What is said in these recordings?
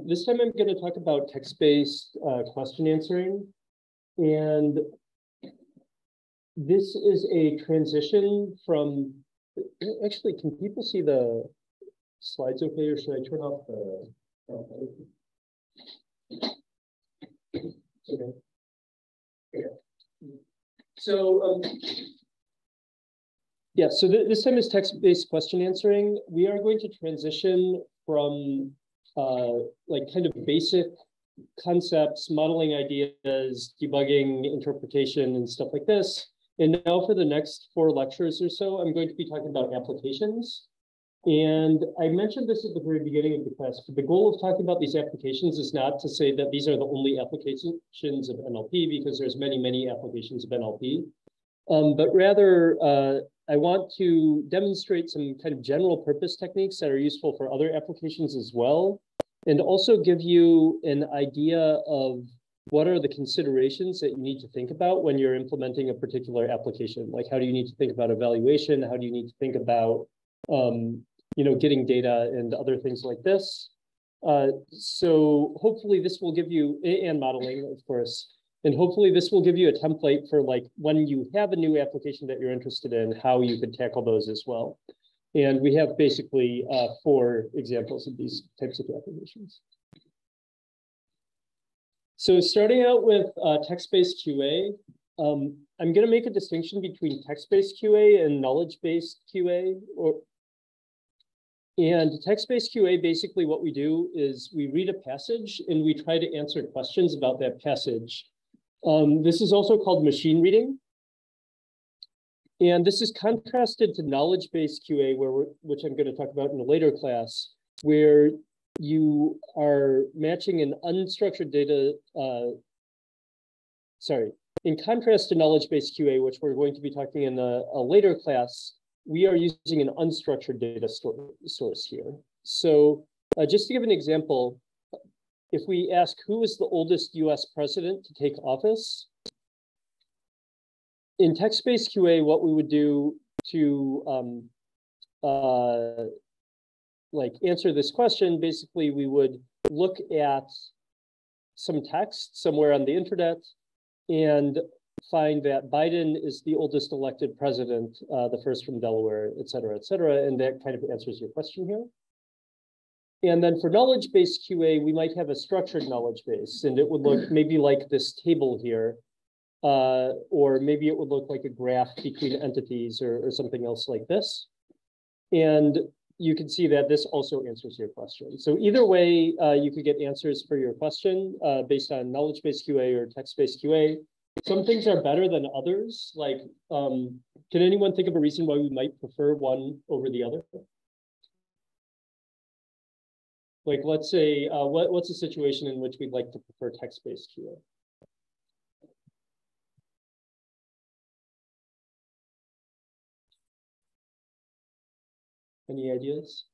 This time I'm going to talk about text-based question answering. And this is a transition from, actually, can people see the slides okay, or should I turn off the, okay. So, yeah, so this time is text-based question answering. We are going to transition from like kind of basic concepts, modeling ideas, debugging, interpretation, and stuff like this. And now for the next 4 lectures or so, I'm going to be talking about applications. And I mentioned this at the very beginning of the class, but the goal of talking about these applications is not to say that these are the only applications of NLP, because there's many, many applications of NLP. But rather, I want to demonstrate some kind of general purpose techniques that are useful for other applications as well, and also give you an idea of what are the considerations that you need to think about when you're implementing a particular application. Like, how do you need to think about evaluation? How do you need to think about, getting data and other things like this? So hopefully this will give you, and modeling, of course, and hopefully this will give you a template for like when you have a new application that you're interested in, how you could tackle those as well. And we have basically 4 examples of these types of applications. So starting out with text-based QA, I'm going to make a distinction between text-based QA and knowledge-based QA. And text-based QA, basically what we do is we read a passage and we try to answer questions about that passage. This is also called machine reading. And this is contrasted to knowledge-based QA, which I'm going to talk about in a later class, where you are matching an unstructured data, in contrast to knowledge-based QA, which we're going to be talking in a later class, we are using an unstructured data source here. So just to give an example, if we ask who is the oldest US president to take office, in text-based QA, what we would do to answer this question, basically we would look at some text somewhere on the internet and find that Biden is the oldest elected president, the first from Delaware, et cetera, and that kind of answers your question here. And then for knowledge-based QA, we might have a structured knowledge base, and it would look maybe like this table here, or maybe it would look like a graph between entities or something else like this. And you can see that this also answers your question. So either way, you could get answers for your question based on knowledge-based QA or text-based QA. Some things are better than others. Like, can anyone think of a reason why we might prefer one over the other? Like, let's say, what's a situation in which we'd like to prefer text-based QA? Any ideas?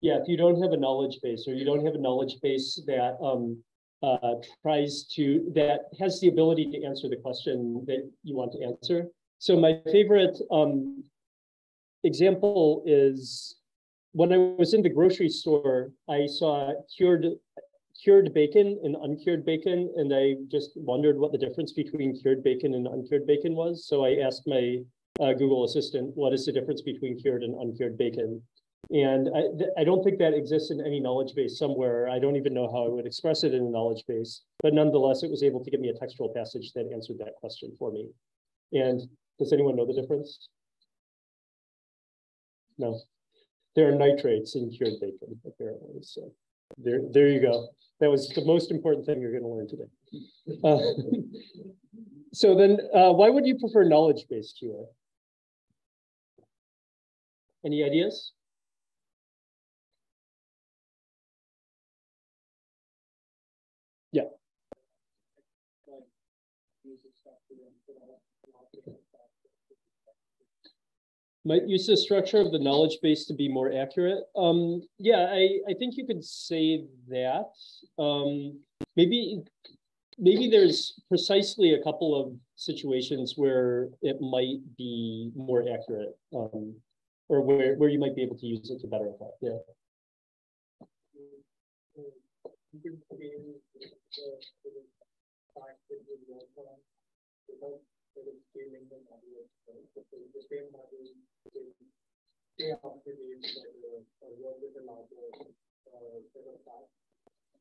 Yeah, if you don't have a knowledge base, or you don't have a knowledge base that that has the ability to answer the question that you want to answer. So my favorite example is when I was in the grocery store, I saw cured bacon and uncured bacon, and I just wondered what the difference between cured bacon and uncured bacon was. So I asked my Google Assistant, what is the difference between cured and uncured bacon? And I don't think that exists in any knowledge base somewhere. I don't even know how I would express it in a knowledge base, but nonetheless, it was able to give me a textual passage that answered that question for me. And does anyone know the difference? No. There are nitrates in cured bacon, apparently. So there you go. That was the most important thing you're going to learn today. So then, why would you prefer knowledge-based QA? Any ideas? Yeah. Might use the structure of the knowledge base to be more accurate. Yeah, I think you could say that. Maybe there's precisely a couple of situations where it might be more accurate, or where you might be able to use it to better effect. Yeah.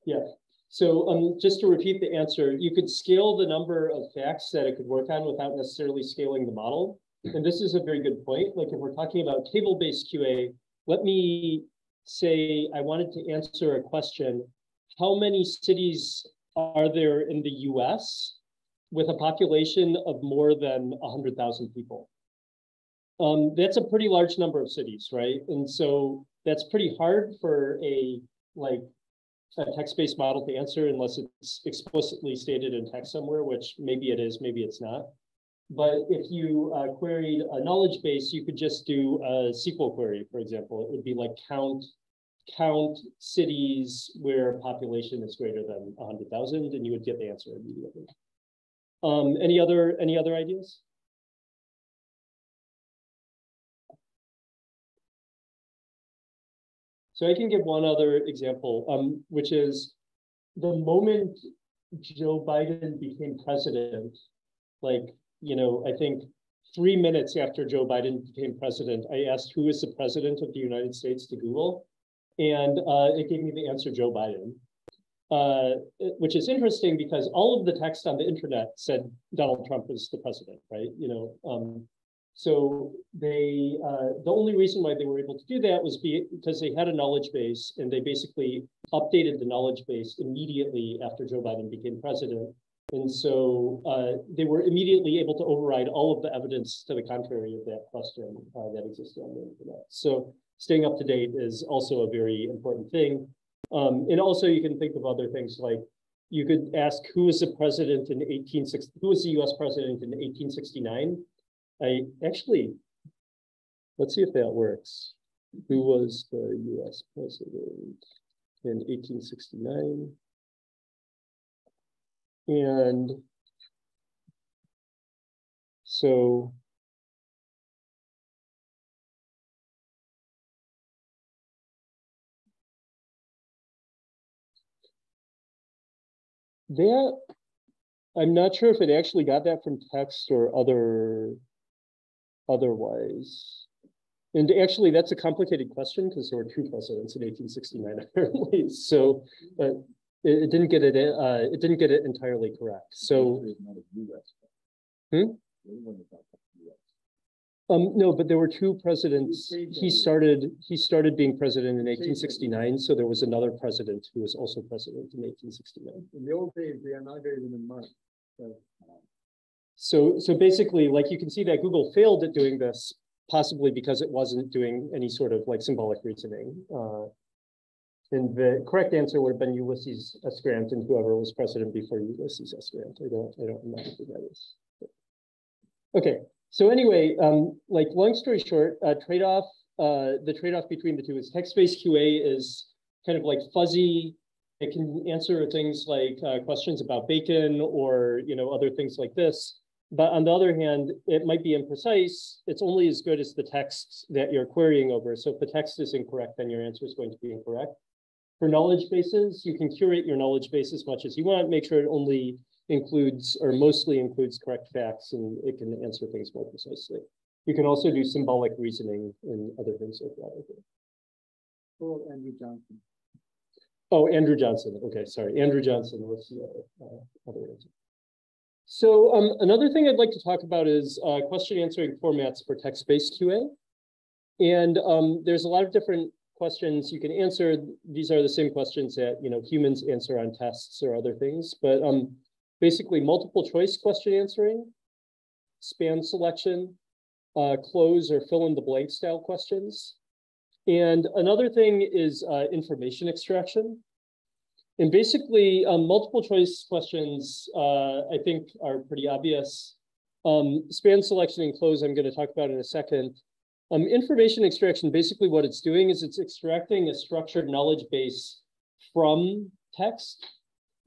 Yeah. So just to repeat the answer, you could scale the number of facts that it could work on without necessarily scaling the model. And this is a very good point. Like if we're talking about table-based QA, let me say I wanted to answer a question. How many cities are there in the US with a population of more than 100,000 people? That's a pretty large number of cities, right? And so that's pretty hard for a text-based model to answer unless it's explicitly stated in text somewhere, which maybe it is, maybe it's not. But if you queried a knowledge base, you could just do a SQL query, for example. It would be like count cities where population is greater than 100,000, and you would get the answer immediately. Any other ideas? So I can give one other example, which is the moment Joe Biden became president, I think 3 minutes after Joe Biden became president, I asked who is the president of the United States to Google, and it gave me the answer Joe Biden, which is interesting because all of the text on the internet said Donald Trump was the president, right? So they, the only reason why they were able to do that was because they had a knowledge base, and they basically updated the knowledge base immediately after Joe Biden became president. And so they were immediately able to override all of the evidence to the contrary of that question that existed on the internet. So staying up to date is also a very important thing. And also you can think of other things like you could ask who was the president in 1860, who was the US president in 1869? Let's see if that works. Who was the US president in 1869? And so that, I'm not sure if it actually got that from text or otherwise. And actually, that's a complicated question because there were two presidents in 1869, apparently. So it didn't get it. It didn't get it entirely correct. So, no, but there were two presidents. He started being president in 1869. So there was another president who was also president in 1869. In the old days, they are not even in months. So basically, like you can see that Google failed at doing this, possibly because it wasn't doing any sort of like symbolic reasoning. And the correct answer would have been Ulysses S. Grant, and whoever was president before Ulysses S. Grant. I don't remember who that is. Okay, so anyway, like long story short, the trade-off between the two is text-based QA is kind of like fuzzy. It can answer things like questions about bacon or other things like this. But on the other hand, it might be imprecise. It's only as good as the text that you're querying over. So if the text is incorrect, then your answer is going to be incorrect. For knowledge bases, you can curate your knowledge base as much as you want, make sure it only includes or mostly includes correct facts, and it can answer things more precisely. You can also do symbolic reasoning and other things like that. Oh, Andrew Johnson. Oh, Andrew Johnson. Okay, sorry. Andrew Johnson was the other answer. So another thing I'd like to talk about is question answering formats for text-based QA. And there's a lot of different questions you can answer. These are the same questions that humans answer on tests or other things, but basically multiple choice question answering, span selection, close or fill in the blank style questions. And another thing is information extraction. And basically multiple choice questions I think are pretty obvious. Span selection and close I'm going to talk about in a second. Information extraction, basically what it's doing is it's extracting a structured knowledge base from text.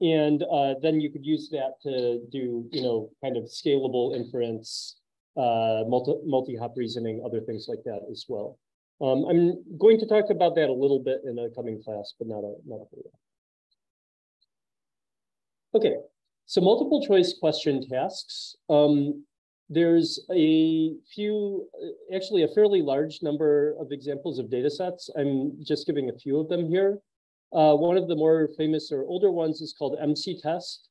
And then you could use that to do, kind of scalable inference, multi-hop reasoning, other things like that as well. I'm going to talk about that a little bit in a coming class, but not a whole lot. Okay, so multiple choice question tasks. There's a few, actually a fairly large number of examples of data sets. I'm just giving a few of them here. One of the more famous or older ones is called MC Test.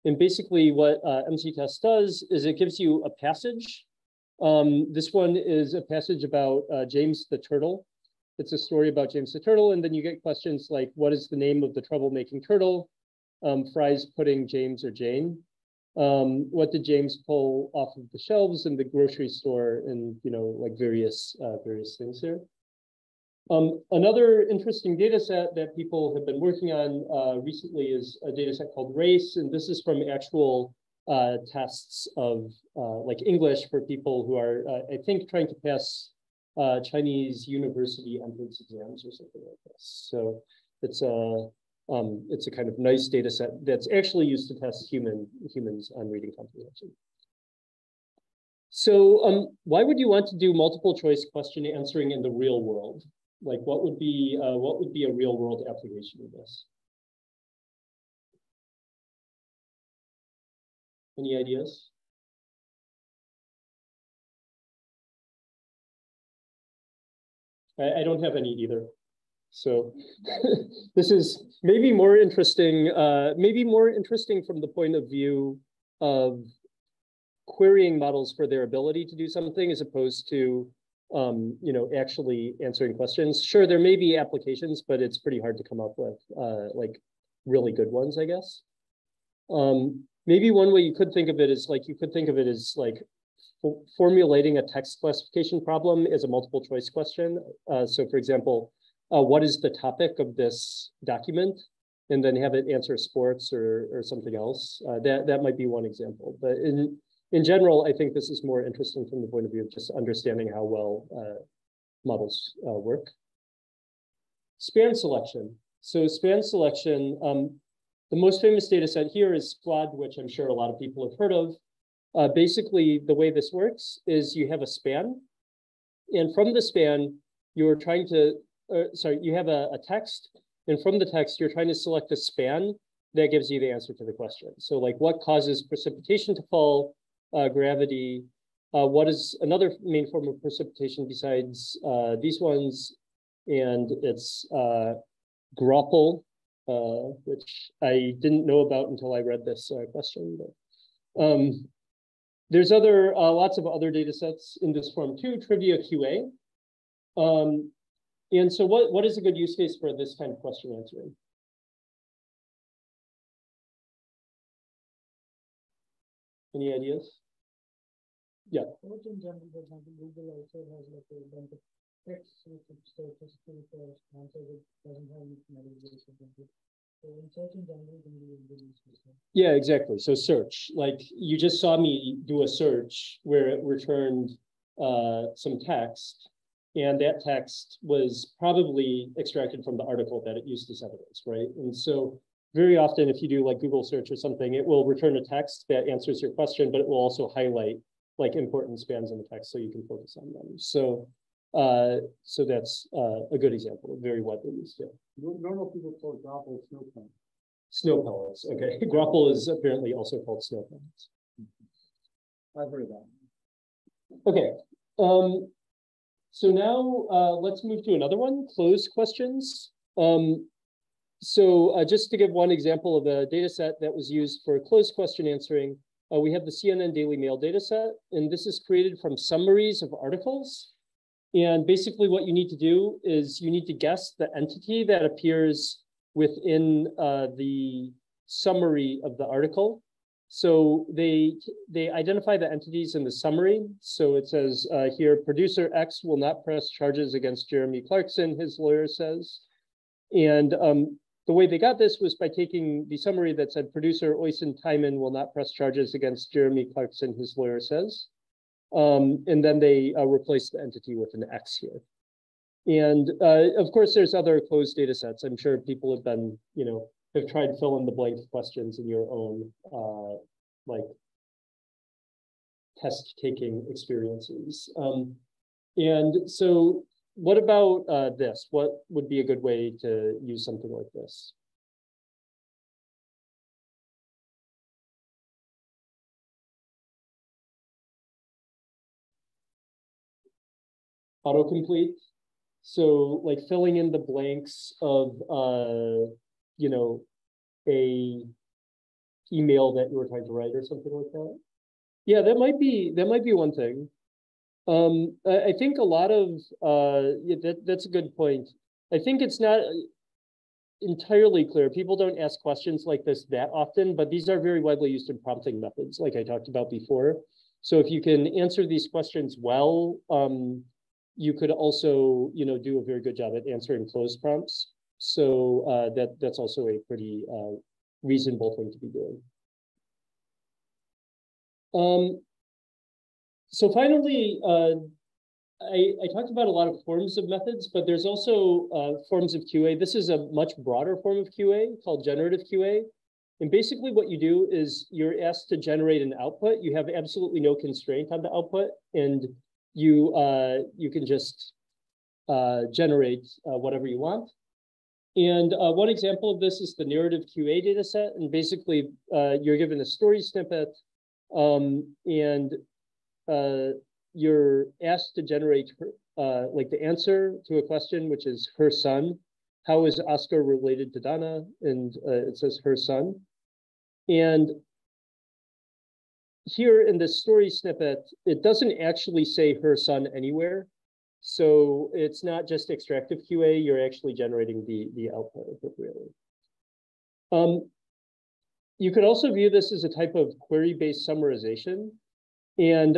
And basically what MC Test does is it gives you a passage. This one is a passage about James the Turtle. It's a story about James the Turtle, and then you get questions like, what is the name of the troublemaking turtle? Fries, pudding, James, or Jane. What did James pull off of the shelves in the grocery store, and like various things there. Another interesting data set that people have been working on recently is a data set called RACE, and this is from actual tests of like English for people who are, I think, trying to pass Chinese university entrance exams or something like this. So it's a kind of nice data set that's actually used to test humans on reading comprehension. So why would you want to do multiple choice question answering in the real world? Like what would be a real world application of this? Any ideas? I don't have any either. So this is maybe more interesting from the point of view of querying models for their ability to do something as opposed to actually answering questions. Sure, there may be applications, but it's pretty hard to come up with like really good ones, I guess. Maybe one way you could think of it is like formulating a text classification problem as a multiple choice question. So for example, what is the topic of this document? And then have it answer sports or something else. That might be one example. But in general, I think this is more interesting from the point of view of just understanding how well models work. Span selection. So span selection, the most famous data set here is Squad, which I'm sure a lot of people have heard of. Basically, the way this works is you have a span, and from the span, you're trying to, you have a text, and from the text, you're trying to select a span that gives you the answer to the question. So like what causes precipitation to fall, gravity, what is another main form of precipitation besides these ones, and it's Grapple, which I didn't know about until I read this question. But there's lots of other data sets in this form too, Trivia QA. And so what is a good use case for this kind of question answering? Any ideas? Yeah. What in general, for example, Google also has like a bunch of text which searches through for answers it doesn't have any metadata. So in search in general can be a good use case. Yeah, exactly. So search, like you just saw me do a search where it returned some text, and that text was probably extracted from the article that it used as evidence, right? And so very often, if you do like Google search or something, it will return a text that answers your question, but it will also highlight like important spans in the text so you can focus on them. So so that's a good example, very widely used. Yeah. Normal people call Grapple snow pellets. Snow pellets, okay. Grapple is apparently also called snow pellets. I've heard of that. Okay. So now let's move to another one, closed questions. So just to give one example of a data set that was used for closed question answering, we have the CNN Daily Mail data set, and this is created from summaries of articles. And basically what you need to do is you need to guess the entity that appears within the summary of the article. So they identify the entities in the summary. So it says here, producer X will not press charges against Jeremy Clarkson, his lawyer says. And the way they got this was by taking the summary that said producer Oysen Timon will not press charges against Jeremy Clarkson, his lawyer says. And then they replace the entity with an X here. And of course, there's other closed data sets. I'm sure people have been, have tried fill in the blank questions in your own like test taking experiences. And so what about this? What would be a good way to use something like this? autocomplete. So like filling in the blanks of, you know, a email that you were trying to write or something like that. Yeah, that might be one thing. I think a lot of, yeah, that's a good point. I think it's not entirely clear. People don't ask questions like this that often, but these are very widely used in prompting methods, like I talked about before. So if you can answer these questions well, you could also, you know, do a very good job at answering closed prompts. So that's also a pretty reasonable thing to be doing. So finally, I talked about a lot of forms of methods, but there's also forms of QA. This is a much broader form of QA called generative QA. And basically what you do is you're asked to generate an output. You have absolutely no constraint on the output, and you can just generate whatever you want. And one example of this is the narrative QA data set. And basically, you're given a story snippet, and you're asked to generate like the answer to a question, which is her son. How is Oscar related to Donna? And it says her son. And here in this story snippet, it doesn't actually say her son anywhere. So it's not just extractive QA, you're actually generating the output appropriately. You could also view this as a type of query-based summarization. And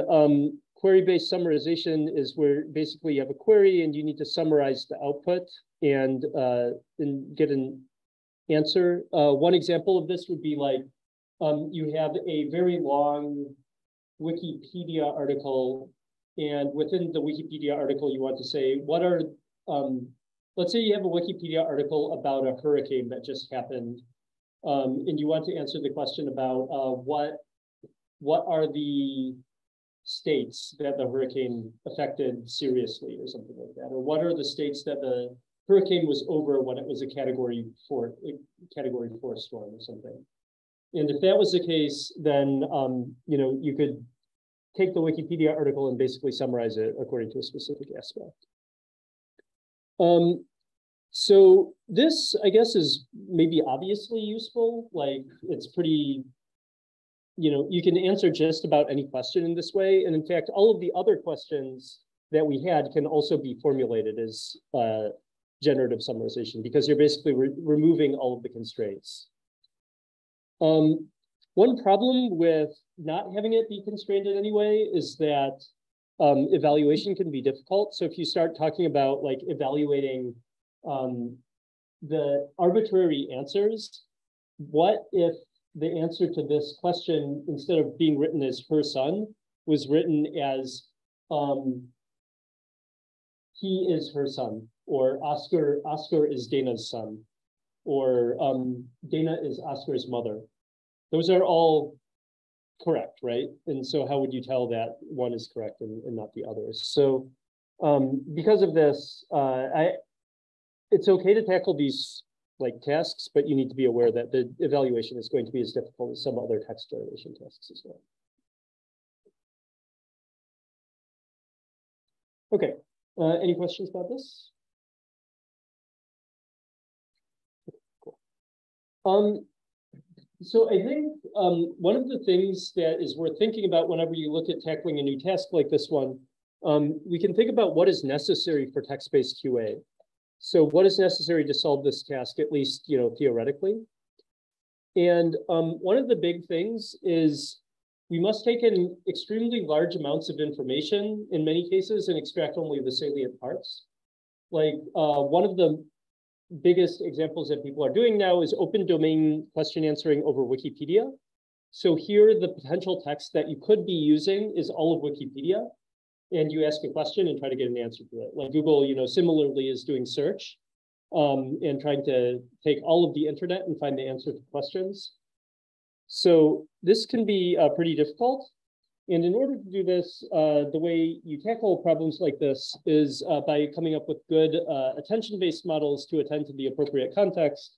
query-based summarization is where basically you have a query and you need to summarize the output and get an answer. One example of this would be like, you have a very long Wikipedia article, and within the Wikipedia article, you want to say, what are, let's say you have a Wikipedia article about a hurricane that just happened, and you want to answer the question about what are the states that the hurricane affected seriously or something like that, or what are the states that the hurricane was over when it was a category 4 storm or something. And if that was the case, then you know, you could take the Wikipedia article and basically summarize it according to a specific aspect. So this, I guess, is maybe obviously useful. Like it's pretty, you know, you can answer just about any question in this way. And in fact, all of the other questions that we had can also be formulated as generative summarization, because you're basically removing all of the constraints. One problem with not having it be constrained in any way is that evaluation can be difficult. So if you start talking about like evaluating the arbitrary answers, what if the answer to this question, instead of being written as her son, was written as he is her son, or Oscar is Dana's son, or Dana is Oscar's mother. Those are all correct, right? And so how would you tell that one is correct and not the others? So because of this, it's okay to tackle these like tasks, but you need to be aware that the evaluation is going to be as difficult as some other text generation tasks as well. Okay, any questions about this? Cool. So I think one of the things that is worth thinking about whenever you look at tackling a new task like this one, we can think about what is necessary for text-based QA. So what is necessary to solve this task, at least, you know, theoretically? And one of the big things is we must take in extremely large amounts of information in many cases and extract only the salient parts. Like one of the biggest examples that people are doing now is open domain question answering over Wikipedia. So here, the potential text that you could be using is all of Wikipedia. And you ask a question and try to get an answer to it. Like Google, you know, similarly is doing search and trying to take all of the internet and find the answer to questions. So this can be pretty difficult. And in order to do this, the way you tackle problems like this is by coming up with good attention-based models to attend to the appropriate context,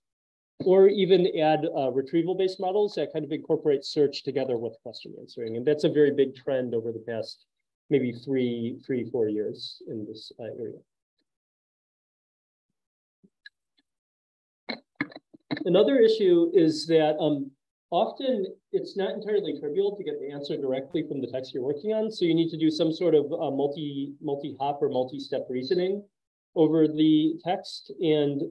or even add retrieval-based models that kind of incorporate search together with question answering. And that's a very big trend over the past maybe 4 years in this area. Another issue is that often it's not entirely trivial to get the answer directly from the text you're working on. So you need to do some sort of multi-hop or multi-step reasoning over the text. And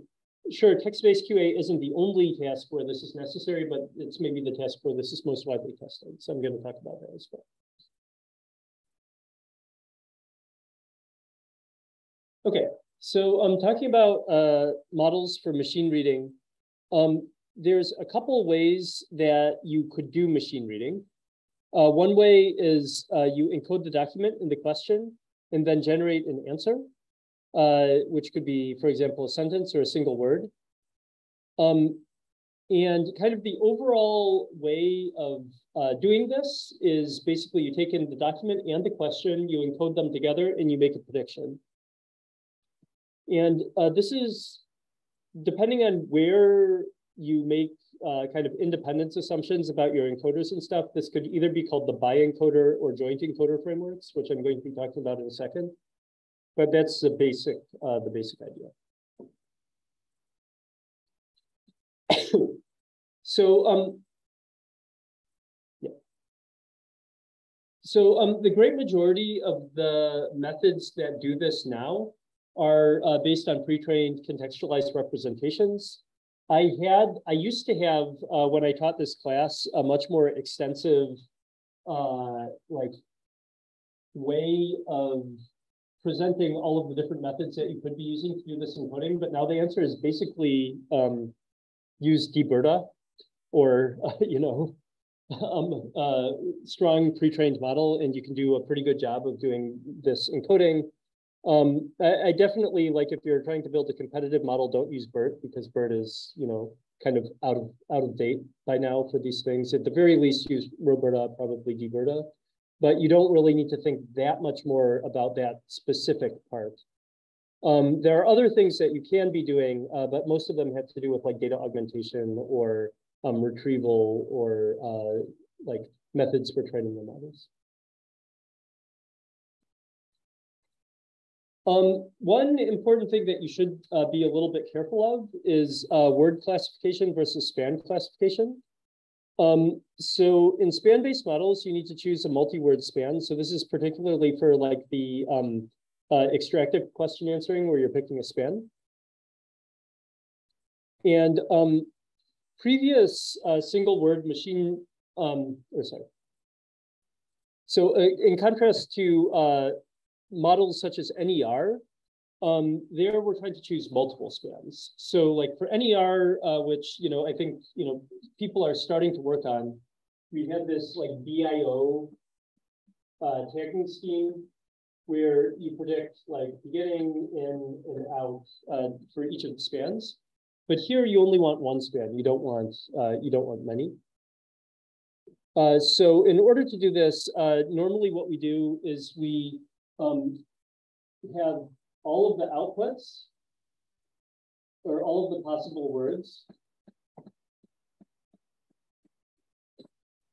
sure, text-based QA isn't the only task where this is necessary, but it's maybe the task where this is most widely tested. So I'm going to talk about that as well. Okay, so I'm talking about models for machine reading. There's a couple ways that you could do machine reading. One way is you encode the document in the question and then generate an answer, which could be, for example, a sentence or a single word. And kind of the overall way of doing this is basically you take in the document and the question, you encode them together, and you make a prediction. And this is, depending on where you make kind of independence assumptions about your encoders and stuff, this could either be called the bi-encoder or joint encoder frameworks, which I'm going to be talking about in a second. But that's the basic idea. So the great majority of the methods that do this now are based on pre-trained contextualized representations. I used to have, when I taught this class, a much more extensive like way of presenting all of the different methods that you could be using to do this encoding, but now the answer is basically use dBERTA or strong pre-trained model, and you can do a pretty good job of doing this encoding. I definitely, like, if you're trying to build a competitive model, don't use BERT, because BERT is, kind of out of date by now for these things. At the very least, use RoBERTA, probably dBERTA, but you don't really need to think that much more about that specific part. There are other things that you can be doing, but most of them have to do with like data augmentation or retrieval or like methods for training the models. One important thing that you should be a little bit careful of is word classification versus span classification. So in span-based models, you need to choose a multi-word span. So this is particularly for like the extractive question answering where you're picking a span. And previous single word machine, So in contrast to models such as NER, there we're trying to choose multiple spans. So like for NER, which, I think, people are starting to work on, we had this like BIO tagging scheme where you predict like beginning, in, and out for each of the spans. But here you only want one span. You don't want many. So in order to do this, normally what we do is we have all of the outputs or all of the possible words.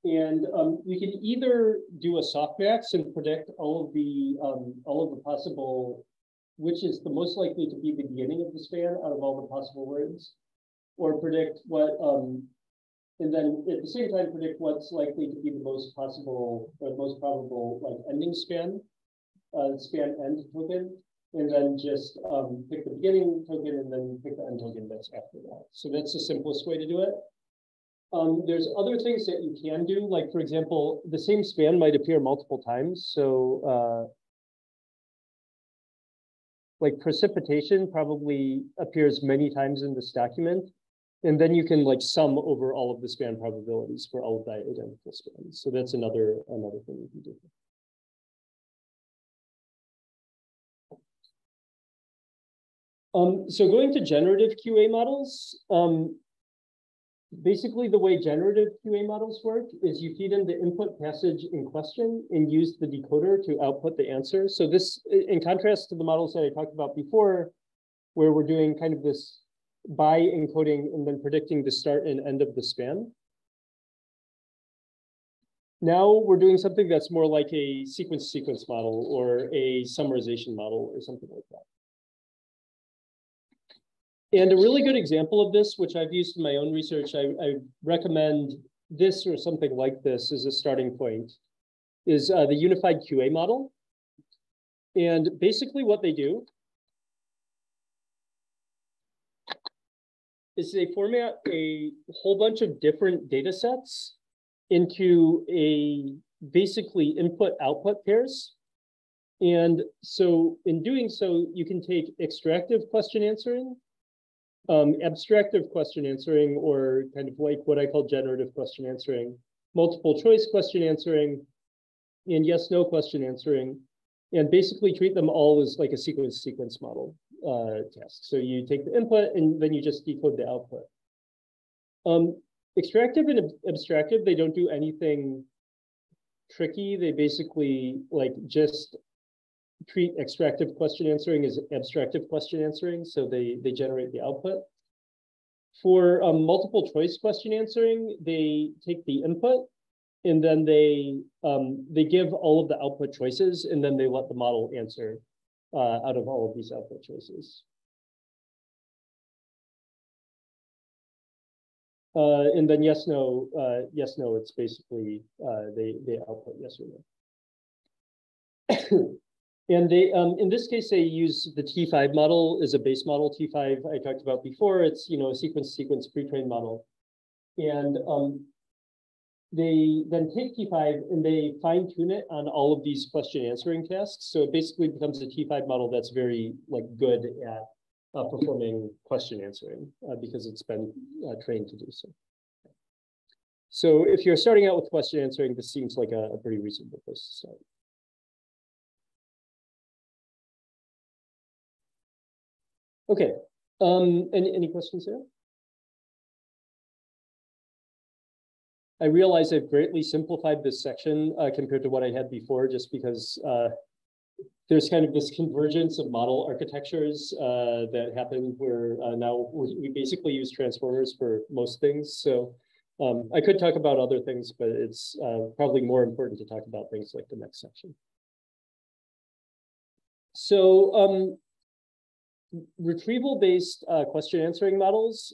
And we can either do a softmax and predict all of the possible, which is the most likely to be the beginning of the span out of all the possible words, or predict what, and then at the same time predict what's likely to be the most possible or most probable like ending span, span end token, and then just pick the beginning token and then pick the end token that's after that. So that's the simplest way to do it. There's other things that you can do, like for example, the same span might appear multiple times. So like precipitation probably appears many times in this document. And then you can like sum over all of the span probabilities for all of the identical spans. So that's another thing you can do. So going to generative QA models, basically the way generative QA models work is you feed in the input passage in question and use the decoder to output the answer. So this, in contrast to the models that I talked about before, where we're doing kind of this by encoding and then predicting the start and end of the span. Now we're doing something that's more like a sequence model or a summarization model or something like that. And a really good example of this, which I've used in my own research, I recommend this or something like this as a starting point, is the unified QA model. And basically what they do is they format a whole bunch of different data sets into a basically input-output pairs. And so in doing so, you can take extractive question answering, abstractive question answering, or kind of like what I call generative question answering, multiple choice question answering, and yes/no question answering, and basically treat them all as like a sequence model task. So you take the input and then you just decode the output. Extractive and abstractive, they don't do anything tricky. They basically like just treat extractive question answering as abstractive question answering. So they generate the output. For multiple choice question answering, they take the input and then they give all of the output choices and then they let the model answer out of all of these output choices. And then yes/no, it's basically they output yes or no. And they in this case they use the T5 model as a base model. T5 I talked about before. It's a sequence pre-trained model, and they then take T5 and they fine tune it on all of these question answering tasks. So it basically becomes a T5 model that's very good at performing question answering because it's been trained to do so. So if you're starting out with question answering, this seems like a pretty reasonable place to start. Okay, any questions there? I realize I've greatly simplified this section compared to what I had before, just because there's kind of this convergence of model architectures that happen where now we basically use transformers for most things. So I could talk about other things, but it's probably more important to talk about things like the next section. So retrieval-based question answering models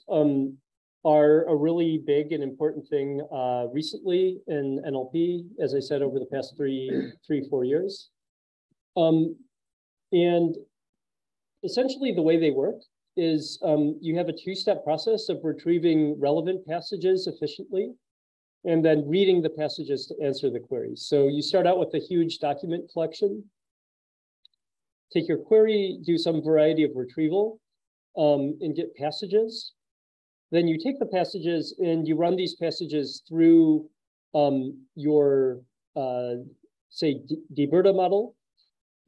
are a really big and important thing recently in NLP, as I said, over the past three, 4 years. And essentially the way they work is you have a two-step process of retrieving relevant passages efficiently and then reading the passages to answer the queries. So you start out with a huge document collection, take your query, do some variety of retrieval, and get passages. Then you take the passages and you run these passages through your, say, DBERTA model,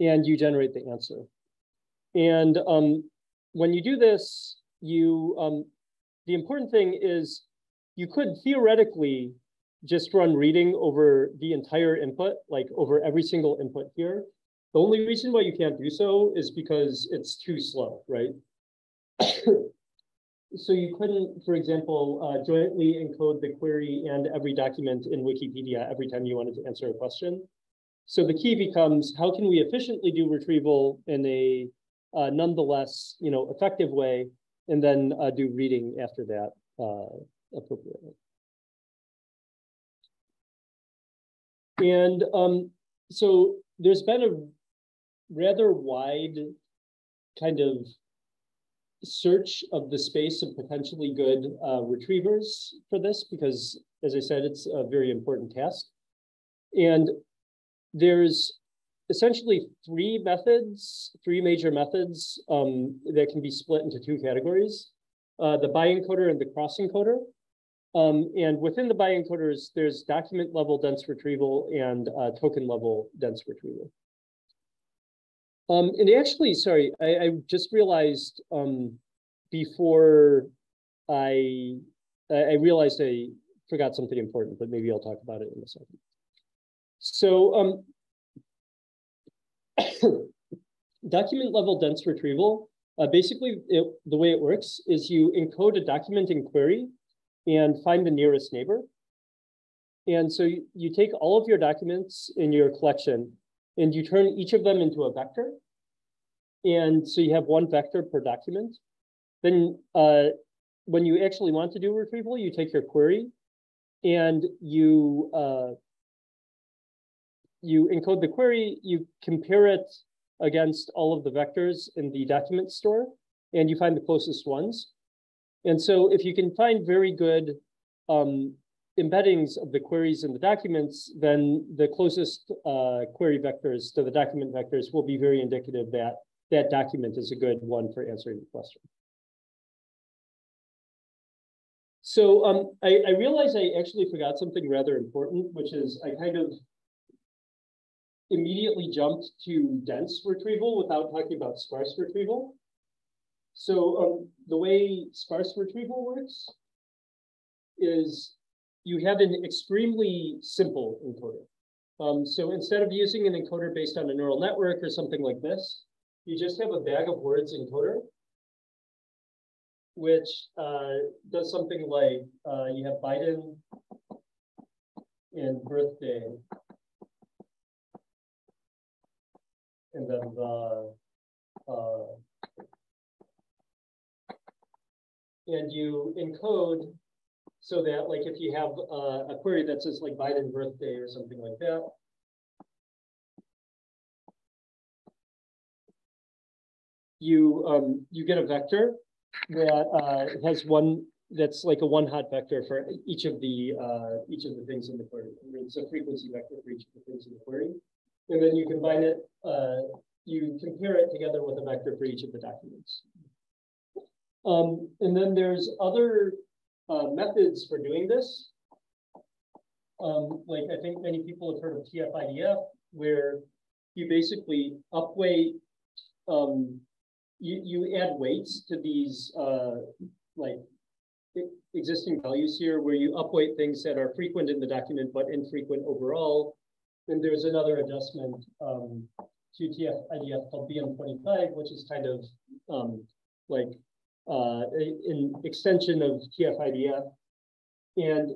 and you generate the answer. And when you do this, the important thing is you could theoretically just run reading over the entire input, like over every single input here. The only reason why you can't do so is because it's too slow, right? So you couldn't, for example, jointly encode the query and every document in Wikipedia every time you wanted to answer a question. So the key becomes, how can we efficiently do retrieval in a nonetheless, effective way, and then do reading after that appropriately. And so there's been a rather wide kind of search of the space of potentially good retrievers for this, because as I said, it's a very important task. And there's essentially three major methods that can be split into two categories, the bi-encoder and the cross-encoder. And within the bi-encoders, there's document level dense retrieval and token level dense retrieval. And actually, sorry, I just realized before I realized I forgot something important, but maybe I'll talk about it in a second. So document level dense retrieval, basically the way it works is you encode a document in query and find the nearest neighbor. And so you take all of your documents in your collection and you turn each of them into a vector. And so you have one vector per document. Then when you actually want to do retrieval, you take your query and you encode the query, you compare it against all of the vectors in the document store, and you find the closest ones. And so if you can find very good embeddings of the queries in the documents, then the closest query vectors to the document vectors will be very indicative that that document is a good one for answering the question. So I realized I actually forgot something rather important, which is I kind of immediately jumped to dense retrieval without talking about sparse retrieval. So the way sparse retrieval works is you have an extremely simple encoder. So instead of using an encoder based on a neural network or something like this, you just have a bag of words encoder, which does something like you have Biden and birthday, and then and you encode so that, like, if you have a query that says like Biden birthday or something like that, you get a vector that has one that's like a one hot vector for each of the things in the query. It's a frequency vector for each of the things in the query, and then you combine it. You compare it together with a vector for each of the documents. And then there's other methods for doing this. Like I think many people have heard of TF-IDF, where you basically upweight, you add weights to these like existing values here, where you upweight things that are frequent in the document but infrequent overall. Then there's another adjustment to TF-IDF called BM25, which is kind of like an extension of TF-IDF. And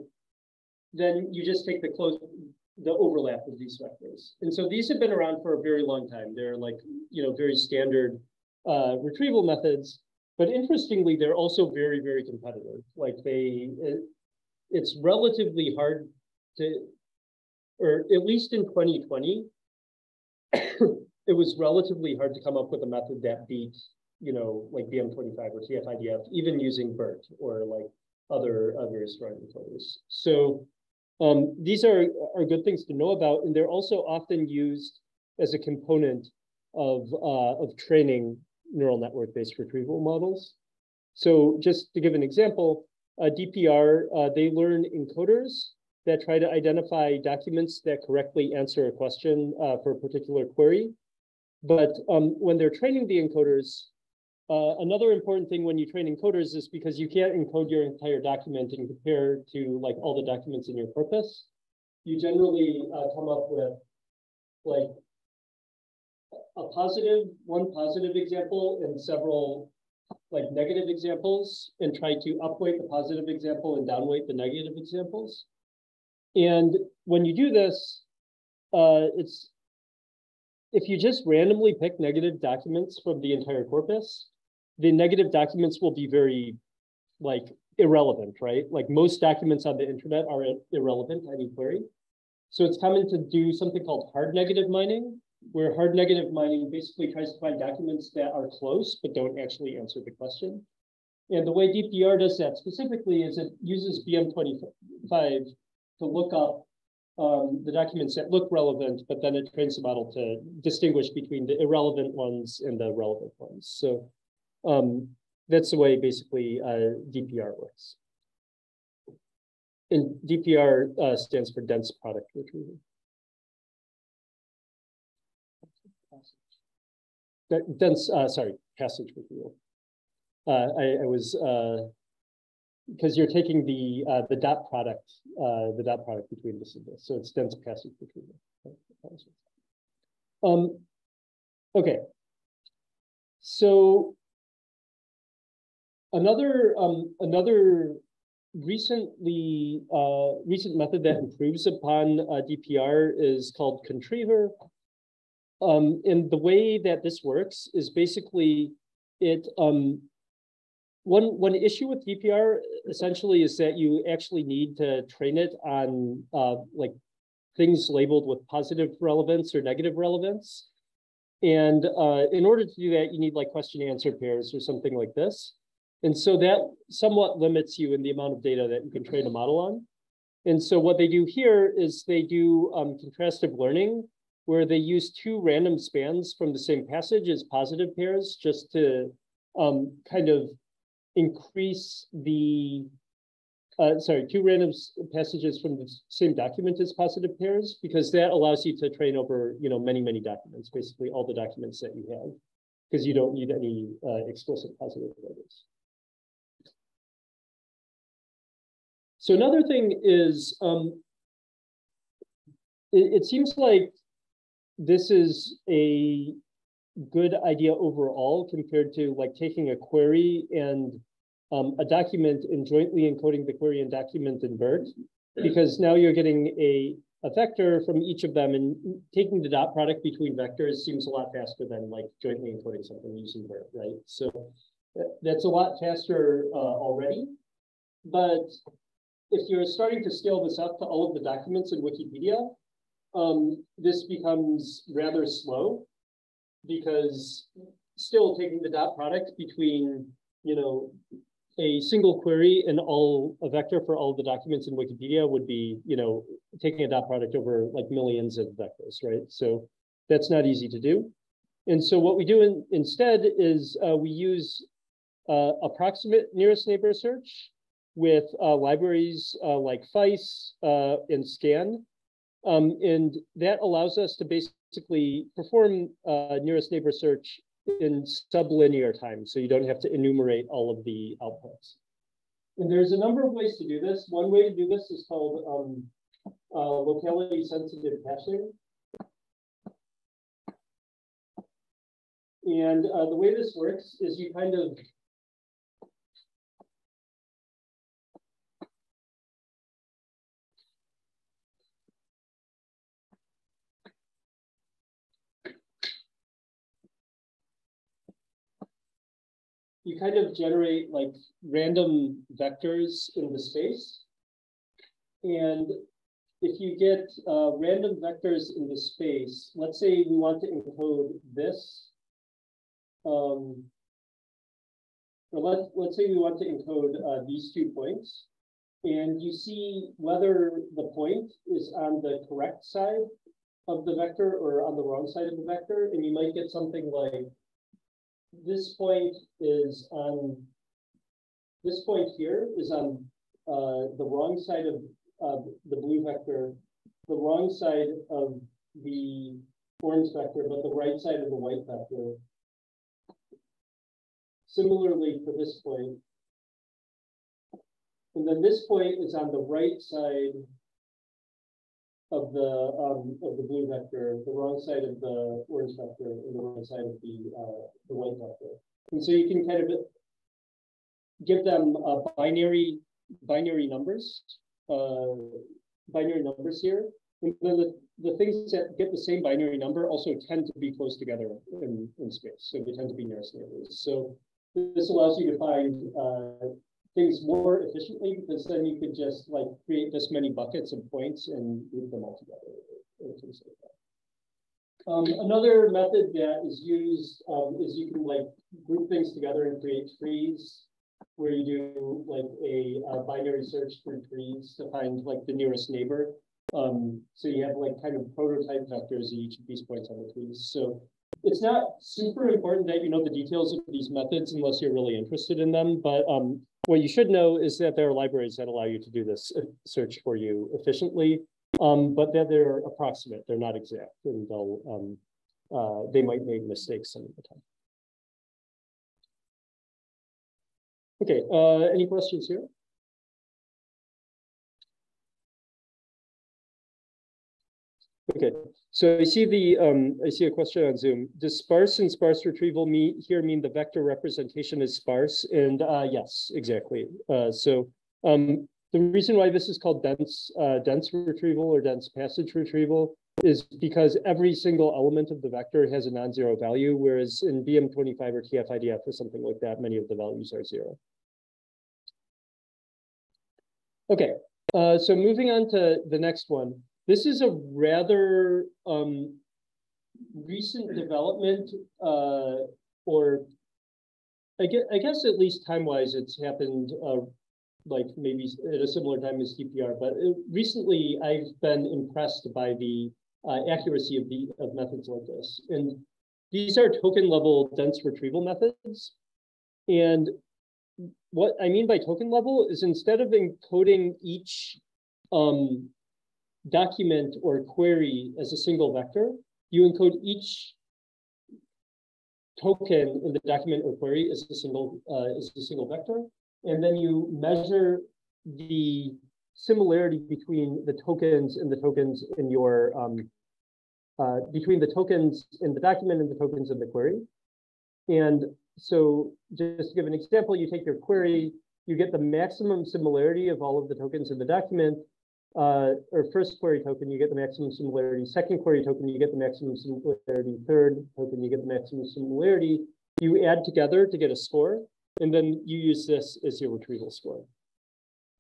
then you just take the overlap of these vectors. And so these have been around for a very long time. They're like, very standard retrieval methods. But interestingly, they're also very, very competitive. Like it's relatively hard to, or at least in 2020, it was relatively hard to come up with a method that beat, like BM25 or TF-IDF, even using BERT or like other strong encoders. So these are good things to know about, and they're also often used as a component of training neural network-based retrieval models. So just to give an example, DPR, they learn encoders that try to identify documents that correctly answer a question for a particular query. But when they're training the encoders, another important thing when you train encoders is because you can't encode your entire document and compare to like all the documents in your corpus. You generally come up with like one positive example and several like negative examples, and try to upweight the positive example and downweight the negative examples. And when you do this, if you just randomly pick negative documents from the entire corpus, the negative documents will be very like irrelevant, right? Like most documents on the internet are irrelevant to any query. So it's common to do something called hard negative mining, where hard negative mining basically tries to find documents that are close but don't actually answer the question. And the way DPR does that specifically is it uses BM25 to look up the documents that look relevant, but then it trains the model to distinguish between the irrelevant ones and the relevant ones. So that's the way basically DPR works. And DPR stands for dense product retrieval. Passage retrieval. I was because you're taking the dot product between this and this, so it's dense passage retrieval. Okay. So another recent method that improves upon DPR is called Retrieval. And the way that this works is basically one issue with DPR essentially is that you actually need to train it on like things labeled with positive relevance or negative relevance. And in order to do that, you need like question answer pairs or something like this. And so that somewhat limits you in the amount of data that you can train a model on. And so what they do here is they do contrastive learning, where they use two random spans from the same passage as positive pairs just to kind of increase the, two random passages from the same document as positive pairs, because that allows you to train over, many, many documents, basically all the documents that you have, because you don't need any explicit positive labels. So another thing is, it seems like this is a good idea overall compared to like taking a query and a document and jointly encoding the query and document in BERT, because now you're getting a vector from each of them, and taking the dot product between vectors seems a lot faster than like jointly encoding something using BERT, right? So that's a lot faster already. But if you're starting to scale this up to all of the documents in Wikipedia, this becomes rather slow, because still taking the dot product between, a single query and a vector for all the documents in Wikipedia would be, taking a dot product over like millions of vectors, right? So that's not easy to do. And so what we do instead is we use approximate nearest neighbor search with libraries like FICE and SCAN. And that allows us to basically perform nearest neighbor search in sublinear time, so you don't have to enumerate all of the outputs. And there's a number of ways to do this. One way to do this is called locality sensitive caching. And the way this works is you kind of generate like random vectors in the space. And if you get random vectors in the space, let's say we want to encode this, or let's say we want to encode these 2 points, and you see whether the point is on the correct side of the vector or on the wrong side of the vector, and you might get something like this point is on, this point here is on the wrong side of the blue vector, the wrong side of the orange vector, but the right side of the white vector. Similarly for this point. And then this point is on the right side of the blue vector, the wrong side of the orange vector, and the wrong side of the white vector. And so you can kind of give them binary numbers here. And then the things that get the same binary number also tend to be close together in space. So they tend to be nearest neighbors. So this allows you to find things more efficiently, because then you could just like create this many buckets of points and group them all together. Things like that. Another method that is used is you can like group things together and create trees, where you do like a binary search through trees to find like the nearest neighbor. So you have like kind of prototype vectors at each of these points on the trees. So it's not super important that you know the details of these methods unless you're really interested in them. But what you should know is that there are libraries that allow you to do this search for you efficiently, but that they're approximate, they're not exact, and they might make mistakes some of the time. Okay, any questions here? Okay, so I see a question on Zoom. Does sparse and sparse retrieval mean the vector representation is sparse? And yes, exactly. So The reason why this is called dense retrieval or dense passage retrieval is because every single element of the vector has a non-zero value, whereas in BM25 or TF-IDF or something like that, many of the values are zero. Okay, so moving on to the next one. This is a rather recent development, or I guess at least time-wise, it's happened like maybe at a similar time as DPR, but recently I've been impressed by the accuracy of methods like this. And these are token level dense retrieval methods. And what I mean by token level is instead of encoding each document or query as a single vector, you encode each token in the document or query as a single vector. And then you measure the similarity between the tokens and the tokens in your between the tokens in the document and the tokens in the query. And so just to give an example, you take your query, you get the maximum similarity of all of the tokens in the document, or first query token, you get the maximum similarity, second query token, you get the maximum similarity, third token, you get the maximum similarity. You add together to get a score, and then you use this as your retrieval score.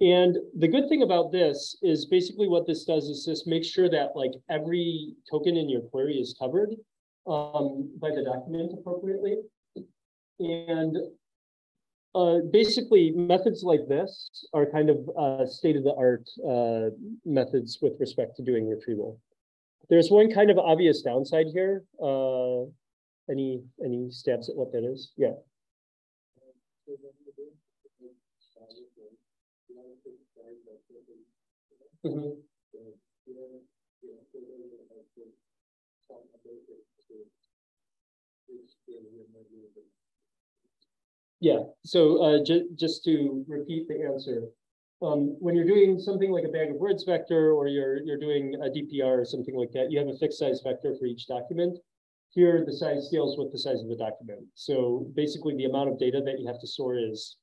And the good thing about this is basically what this does is this makes sure that like every token in your query is covered by the document appropriately. And basically methods like this are kind of state-of-the-art methods with respect to doing retrieval. There's one kind of obvious downside here. Any stabs at what that is? Yeah. Mm-hmm. Yeah, so just to repeat the answer, when you're doing something like a bag of words vector, or you're doing a DPR or something like that, you have a fixed size vector for each document. Here, the size scales with the size of the document. So basically the amount of data that you have to store is,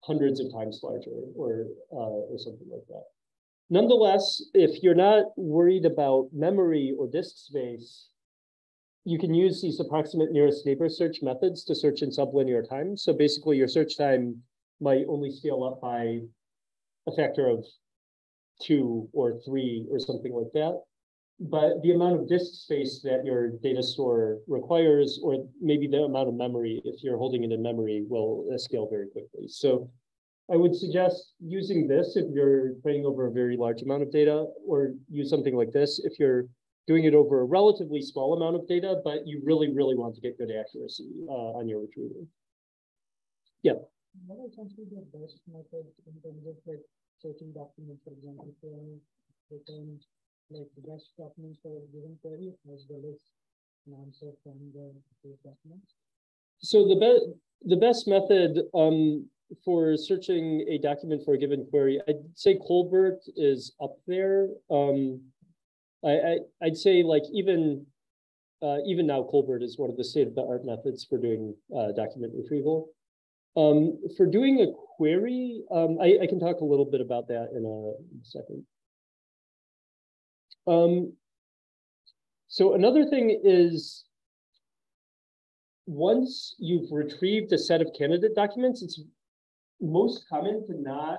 hundreds of times larger or something like that. Nonetheless, if you're not worried about memory or disk space, you can use these approximate nearest neighbor search methods to search in sublinear time. So basically your search time might only scale up by a factor of 2 or 3 or something like that. But the amount of disk space that your data store requires, or maybe the amount of memory, if you're holding it in memory, will scale very quickly. So I would suggest using this if you're training over a very large amount of data, or use something like this if you're doing it over a relatively small amount of data, but you really, really want to get good accuracy on your retrieval. Yeah. What are essentially the best methods in terms of like searching documents, for example, to return like the best documents for a given query as well as an answer from those documents? So the best method for searching a document for a given query, I'd say Colbert is up there. I'd say like even now Colbert is one of the state-of-the-art methods for doing document retrieval. For doing a query, I can talk a little bit about that in a second. So another thing is, once you've retrieved a set of candidate documents, it's most common to not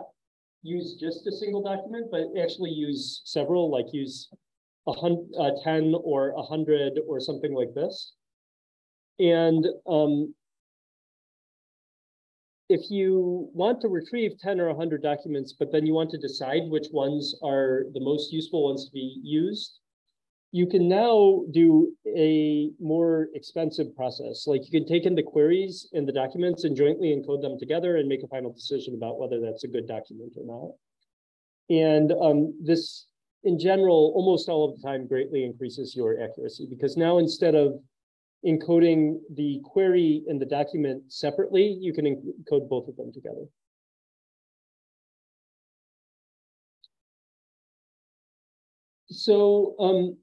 use just a single document, but actually use several, like use 10 or 100 or something like this. And if you want to retrieve 10 or 100 documents, but then you want to decide which ones are the most useful ones to be used, you can now do a more expensive process. Like you can take in the queries and the documents and jointly encode them together and make a final decision about whether that's a good document or not. And this, in general, almost all of the time greatly increases your accuracy, because now instead of encoding the query and the document separately, you can encode both of them together. So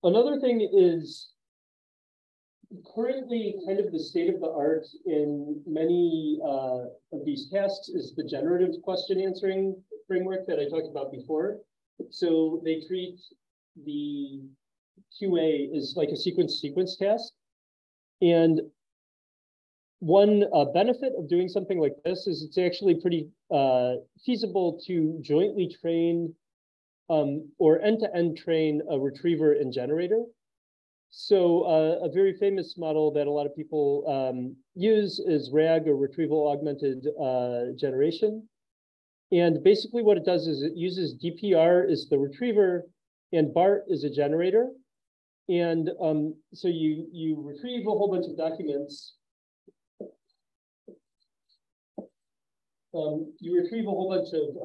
another thing is currently, kind of the state of the art in many of these tasks is the generative question answering framework that I talked about before. So they treat the QA as like a sequence task. And one benefit of doing something like this is it's actually pretty feasible to jointly train or end-to-end train a retriever and generator. So a very famous model that a lot of people use is RAG, or Retrieval Augmented Generation. And basically what it does is it uses DPR as the retriever and BART as a generator. And so you retrieve a whole bunch of documents. You retrieve a whole bunch of,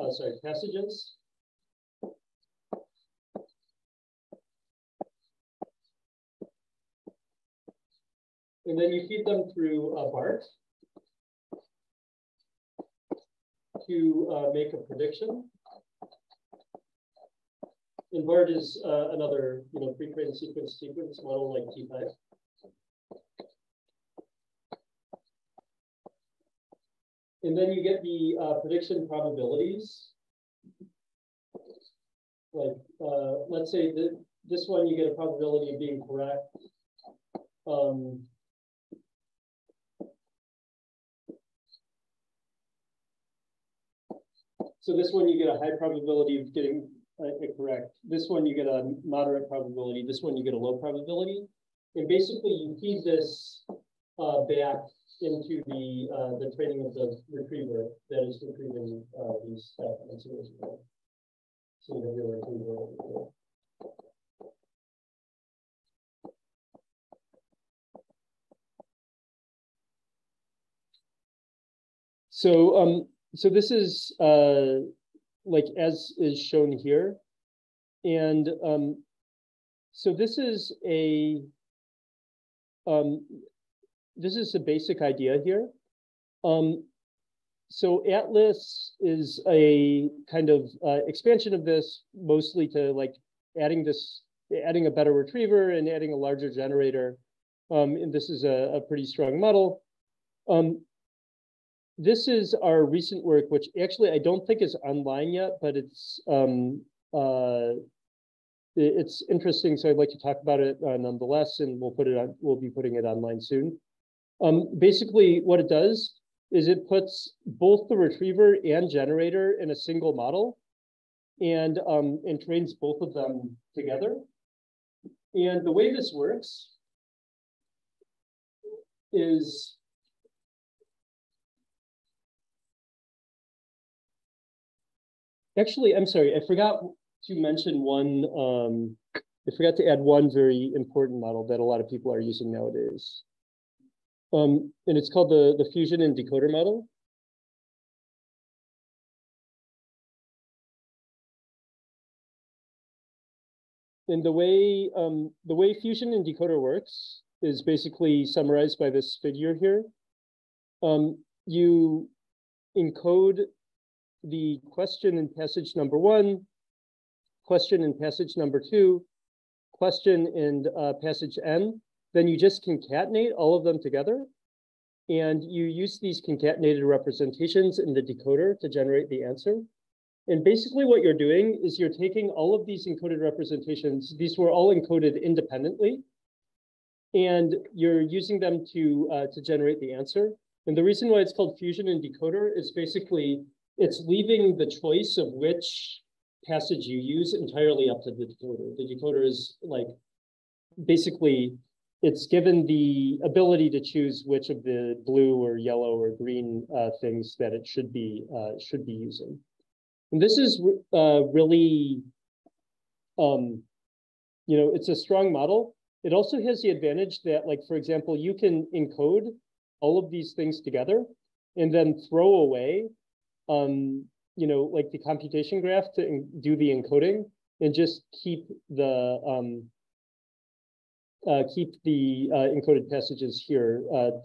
passages. And then you feed them through BART to make a prediction. And BART is another, pre-trained sequence model like T5. And then you get the prediction probabilities. Like, let's say that this one, you get a probability of being correct. So this one, you get a high probability of getting it correct. This one, you get a moderate probability. This one, you get a low probability. And basically, you feed this back into the training of the retriever that is retrieving these documents. So you have your retriever. So this is like as is shown here, and so this is a basic idea here. So Atlas is a kind of expansion of this, mostly to like adding a better retriever and adding a larger generator. And this is a pretty strong model. This is our recent work, which actually I don't think is online yet, but it's interesting. So I'd like to talk about it nonetheless, and we'll be putting it online soon. Basically, what it does is it puts both the retriever and generator in a single model, and trains both of them together. And the way this works is actually, I'm sorry, I forgot to mention one. I forgot to add one very important model that a lot of people are using nowadays. And it's called the fusion and decoder model. And the way fusion and decoder works is basically summarized by this figure here. You encode the question in passage number 1, question in passage number 2, question in passage N. Then you just concatenate all of them together, and you use these concatenated representations in the decoder to generate the answer. And basically what you're doing is you're taking all of these encoded representations, these were all encoded independently, and you're using them to generate the answer. And the reason why it's called fusion and decoder is basically it's leaving the choice of which passage you use entirely up to the decoder. The decoder is like, basically, it's given the ability to choose which of the blue or yellow or green things that it should be using. And this is really, it's a strong model. It also has the advantage that, like, for example, you can encode all of these things together and then throw away, like the computation graph to do the encoding, and just keep the encoded passages here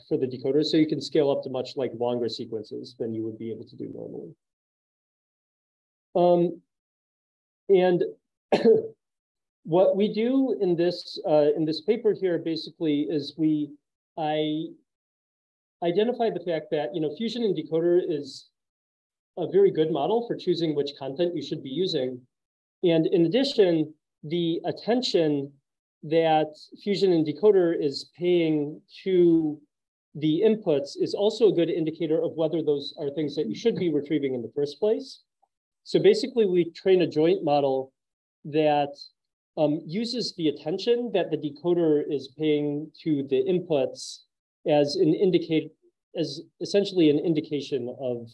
for the decoder, so you can scale up to much like longer sequences than you would be able to do normally. And What we do in this paper here basically is I identify the fact that Fusion Encoder is a very good model for choosing which content you should be using. And in addition, the attention that Fusion Encoder is paying to the inputs is also a good indicator of whether those are things that you should be retrieving in the first place. So basically, we train a joint model that uses the attention that the decoder is paying to the inputs as essentially an indication of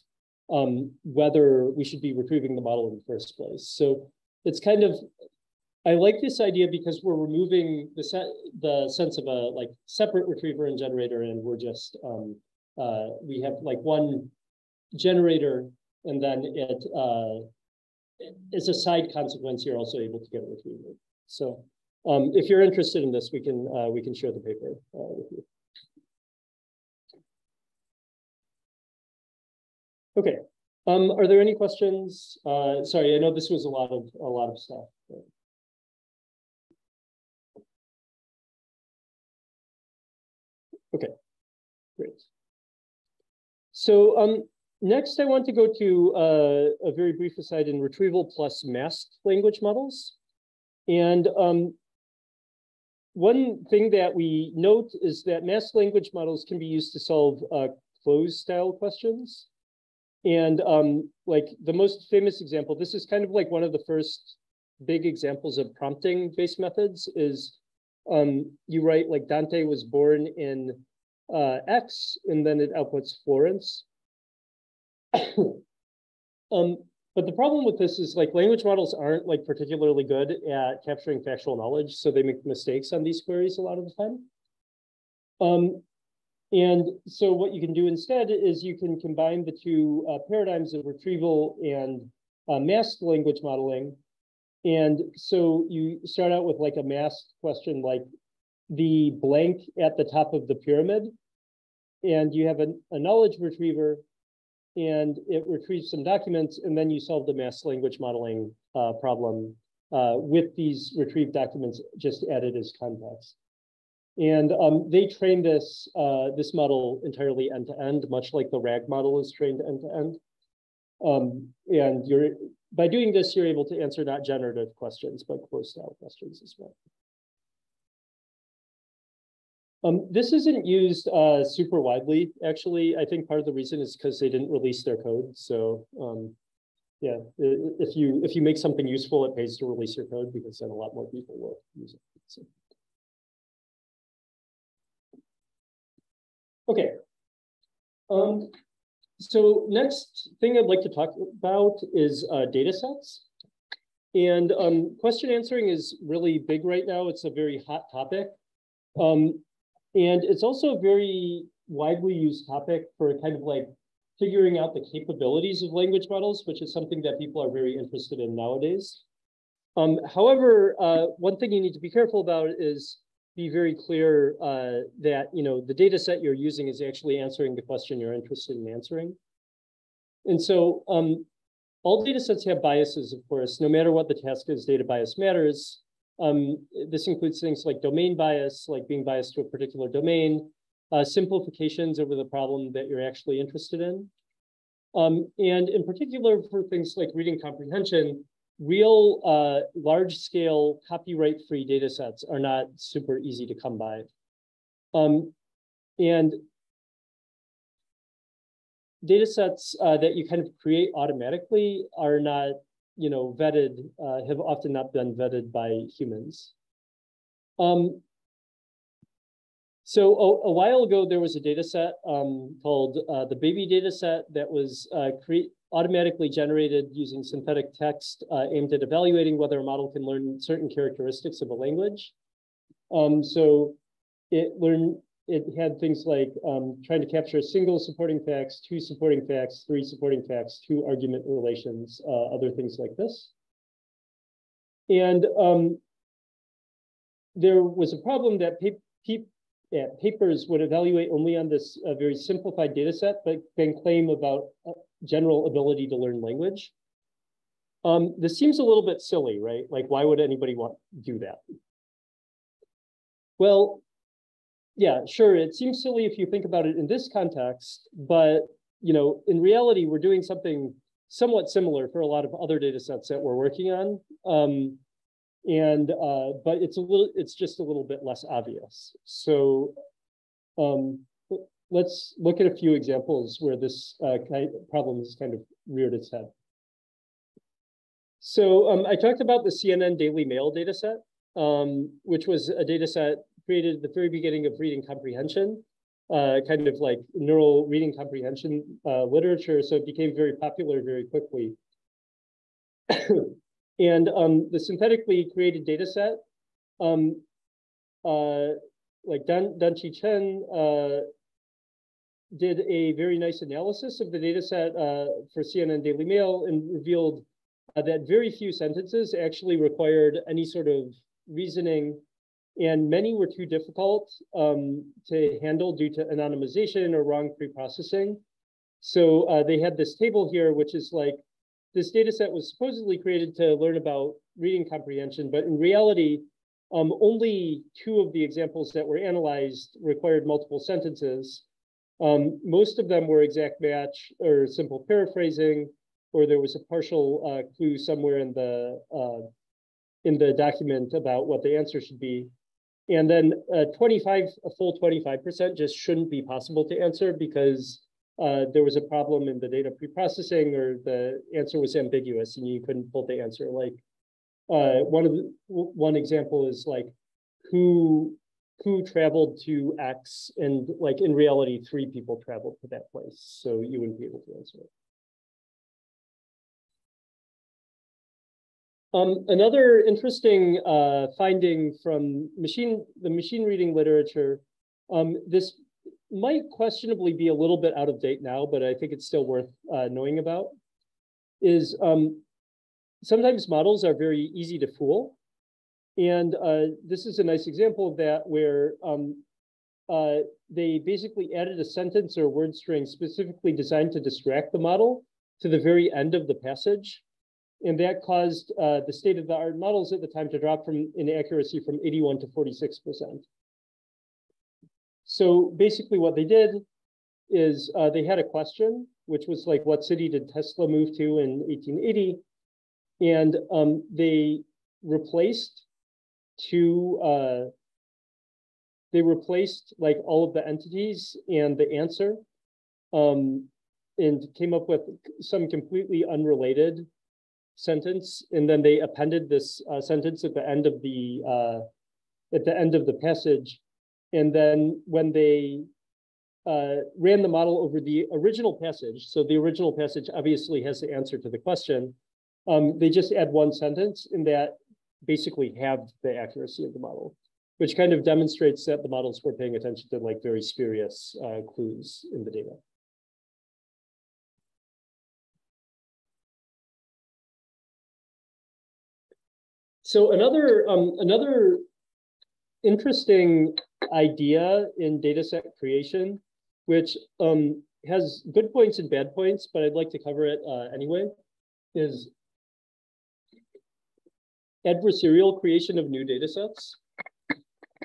whether we should be retrieving the model in the first place. So it's kind of, I like this idea because we're removing the sense of a separate retriever and generator, and we're just we have one generator, and then it as a side consequence, you're also able to get a retriever. So if you're interested in this, we can share the paper with you. Okay. Are there any questions? Sorry, I know this was a lot of stuff. But... Okay, great. So next, I want to go to a very brief aside in retrieval plus masked language models. And one thing that we note is that masked language models can be used to solve close-style questions. And the most famous example, this is kind of one of the first big examples of prompting-based methods, is you write Dante was born in X, and then it outputs Florence. But the problem with this is language models aren't particularly good at capturing factual knowledge, so they make mistakes on these queries a lot of the time. And so what you can do instead is you can combine the two paradigms of retrieval and masked language modeling. And so you start out with a masked question like the blank at the top of the pyramid, and you have a knowledge retriever, and it retrieves some documents, and then you solve the masked language modeling problem with these retrieved documents just added as context. And they trained this model entirely end-to-end, much like the RAG model is trained end-to-end. And by doing this, you're able to answer not generative questions, but close-style questions as well. This isn't used super widely, actually. I think part of the reason is because they didn't release their code. So yeah, if you make something useful, it pays to release your code, because then a lot more people will use it. So. Okay. So next thing I'd like to talk about is data sets. And question answering is really big right now. It's a very hot topic. And it's also a very widely used topic for kind of figuring out the capabilities of language models, which is something that people are very interested in nowadays. However, one thing you need to be careful about is be very clear that the data set you're using is actually answering the question you're interested in answering. And so all data sets have biases, of course. No matter what the task is, data bias matters. This includes things like domain bias, like being biased to a particular domain, simplifications over the problem that you're actually interested in. And in particular for things like reading comprehension, real large-scale copyright-free data sets are not super easy to come by. And data sets that you kind of create automatically are not vetted, have often not been vetted by humans. So a while ago, there was a data set called the baby data set that was automatically generated using synthetic text aimed at evaluating whether a model can learn certain characteristics of a language. So it had things like trying to capture a single supporting facts, 2 supporting facts, 3 supporting facts, 2 argument relations, other things like this. And there was a problem that papers would evaluate only on this very simplified data set, but then claim about general ability to learn language. This seems a little bit silly, right? Like, why would anybody want to do that? Well, yeah, sure. It seems silly if you think about it in this context, but in reality, we're doing something somewhat similar for a lot of other data sets that we're working on. But it's just a little bit less obvious. So let's look at a few examples where this problem has kind of reared its head. So I talked about the CNN Daily Mail data set, which was a data set created at the very beginning of reading comprehension, kind of like neural reading comprehension literature. So it became very popular very quickly. And the synthetically created data set, like Danqi Chen did a very nice analysis of the data set for CNN Daily Mail and revealed that very few sentences actually required any sort of reasoning, and many were too difficult to handle due to anonymization or wrong pre-processing. So they had this table here, which is like, this data set was supposedly created to learn about reading comprehension, but in reality, only 2 of the examples that were analyzed required multiple sentences. Most of them were exact match or simple paraphrasing, or there was a partial clue somewhere in the document about what the answer should be. And then a full 25% just shouldn't be possible to answer because there was a problem in the data pre-processing, or the answer was ambiguous and you couldn't pull the answer. Like one example is like who traveled to X, and like in reality 3 people traveled to that place, so you wouldn't be able to answer it. Another interesting finding from the machine reading literature, this might questionably be a little bit out of date now, but I think it's still worth knowing about, is sometimes models are very easy to fool. And this is a nice example of that, where they basically added a sentence or word string specifically designed to distract the model to the very end of the passage. And that caused the state-of-the-art models at the time to drop in accuracy from 81 to 46%. So basically what they did is they had a question, which was like, what city did Tesla move to in 1880? And they replaced like all of the entities and the answer, and came up with some completely unrelated sentence, and then they appended this sentence at the end of the passage. And then when they ran the model over the original passage, so the original passage obviously has the answer to the question, they just add one sentence, and that basically halved the accuracy of the model, which kind of demonstrates that the models were paying attention to like very spurious clues in the data. So another interesting idea in dataset creation, which has good points and bad points, but I'd like to cover it anyway, is adversarial creation of new datasets.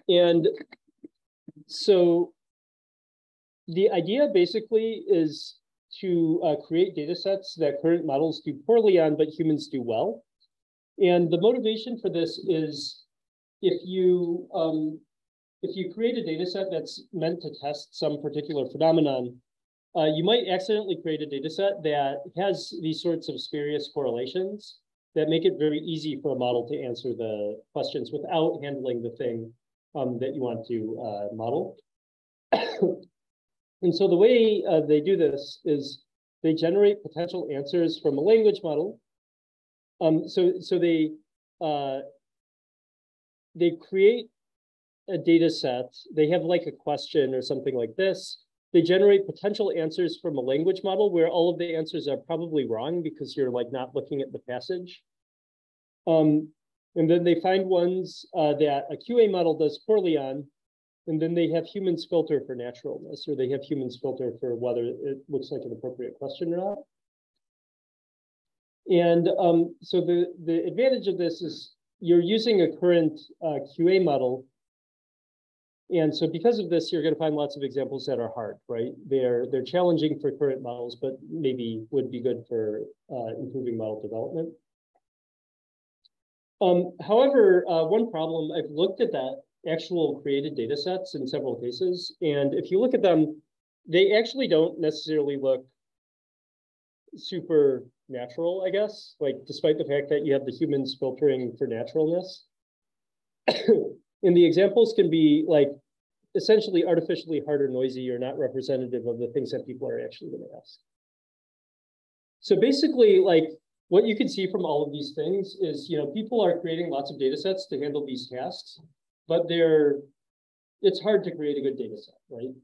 And so the idea basically is to create datasets that current models do poorly on, but humans do well. And the motivation for this is if you create a data set that's meant to test some particular phenomenon, you might accidentally create a data set that has these sorts of spurious correlations that make it very easy for a model to answer the questions without handling the thing that you want to model. And so the way they do this is they generate potential answers from a language model. So they create a data set. They have like a question or something like this. They generate potential answers from a language model where all of the answers are probably wrong because you're like not looking at the passage. And then they find ones that a QA model does poorly on, and then they have humans filter for naturalness, or they have humans filter for whether it looks like an appropriate question or not. And so the advantage of this is you're using a current QA model. And so because of this, you're going to find lots of examples that are hard, right? They're challenging for current models, but maybe would be good for improving model development. However, one problem, I've looked at that actual created data sets in several cases. And if you look at them, they actually don't necessarily look super natural, I guess, like despite the fact that you have the humans filtering for naturalness. And the examples can be like essentially artificially hard or noisy or not representative of the things that people are actually going to ask. So basically, like what you can see from all of these things is, you know, people are creating lots of data sets to handle these tasks, but it's hard to create a good data set, right?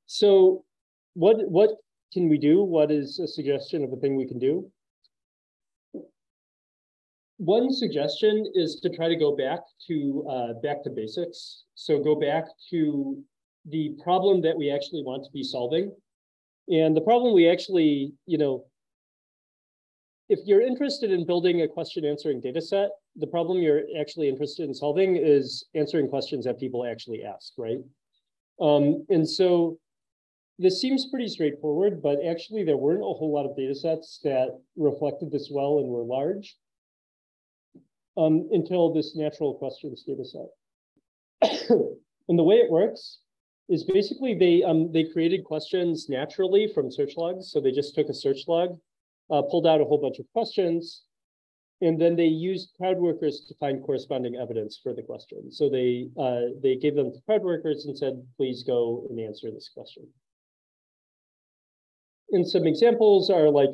So what can we do? What is a suggestion of a thing we can do? One suggestion is to try to go back to basics. So go back to the problem that we actually want to be solving. And the problem we actually, you know, if you're interested in building a question answering data set, the problem you're actually interested in solving is answering questions that people actually ask, right? And so this seems pretty straightforward, but actually there weren't a whole lot of data sets that reflected this well and were large. Until this natural questions data set. And the way it works is basically they created questions naturally from search logs. So they just took a search log, pulled out a whole bunch of questions, and then they used crowd workers to find corresponding evidence for the question. So they gave them to crowd workers and said, please go and answer this question. And some examples are like,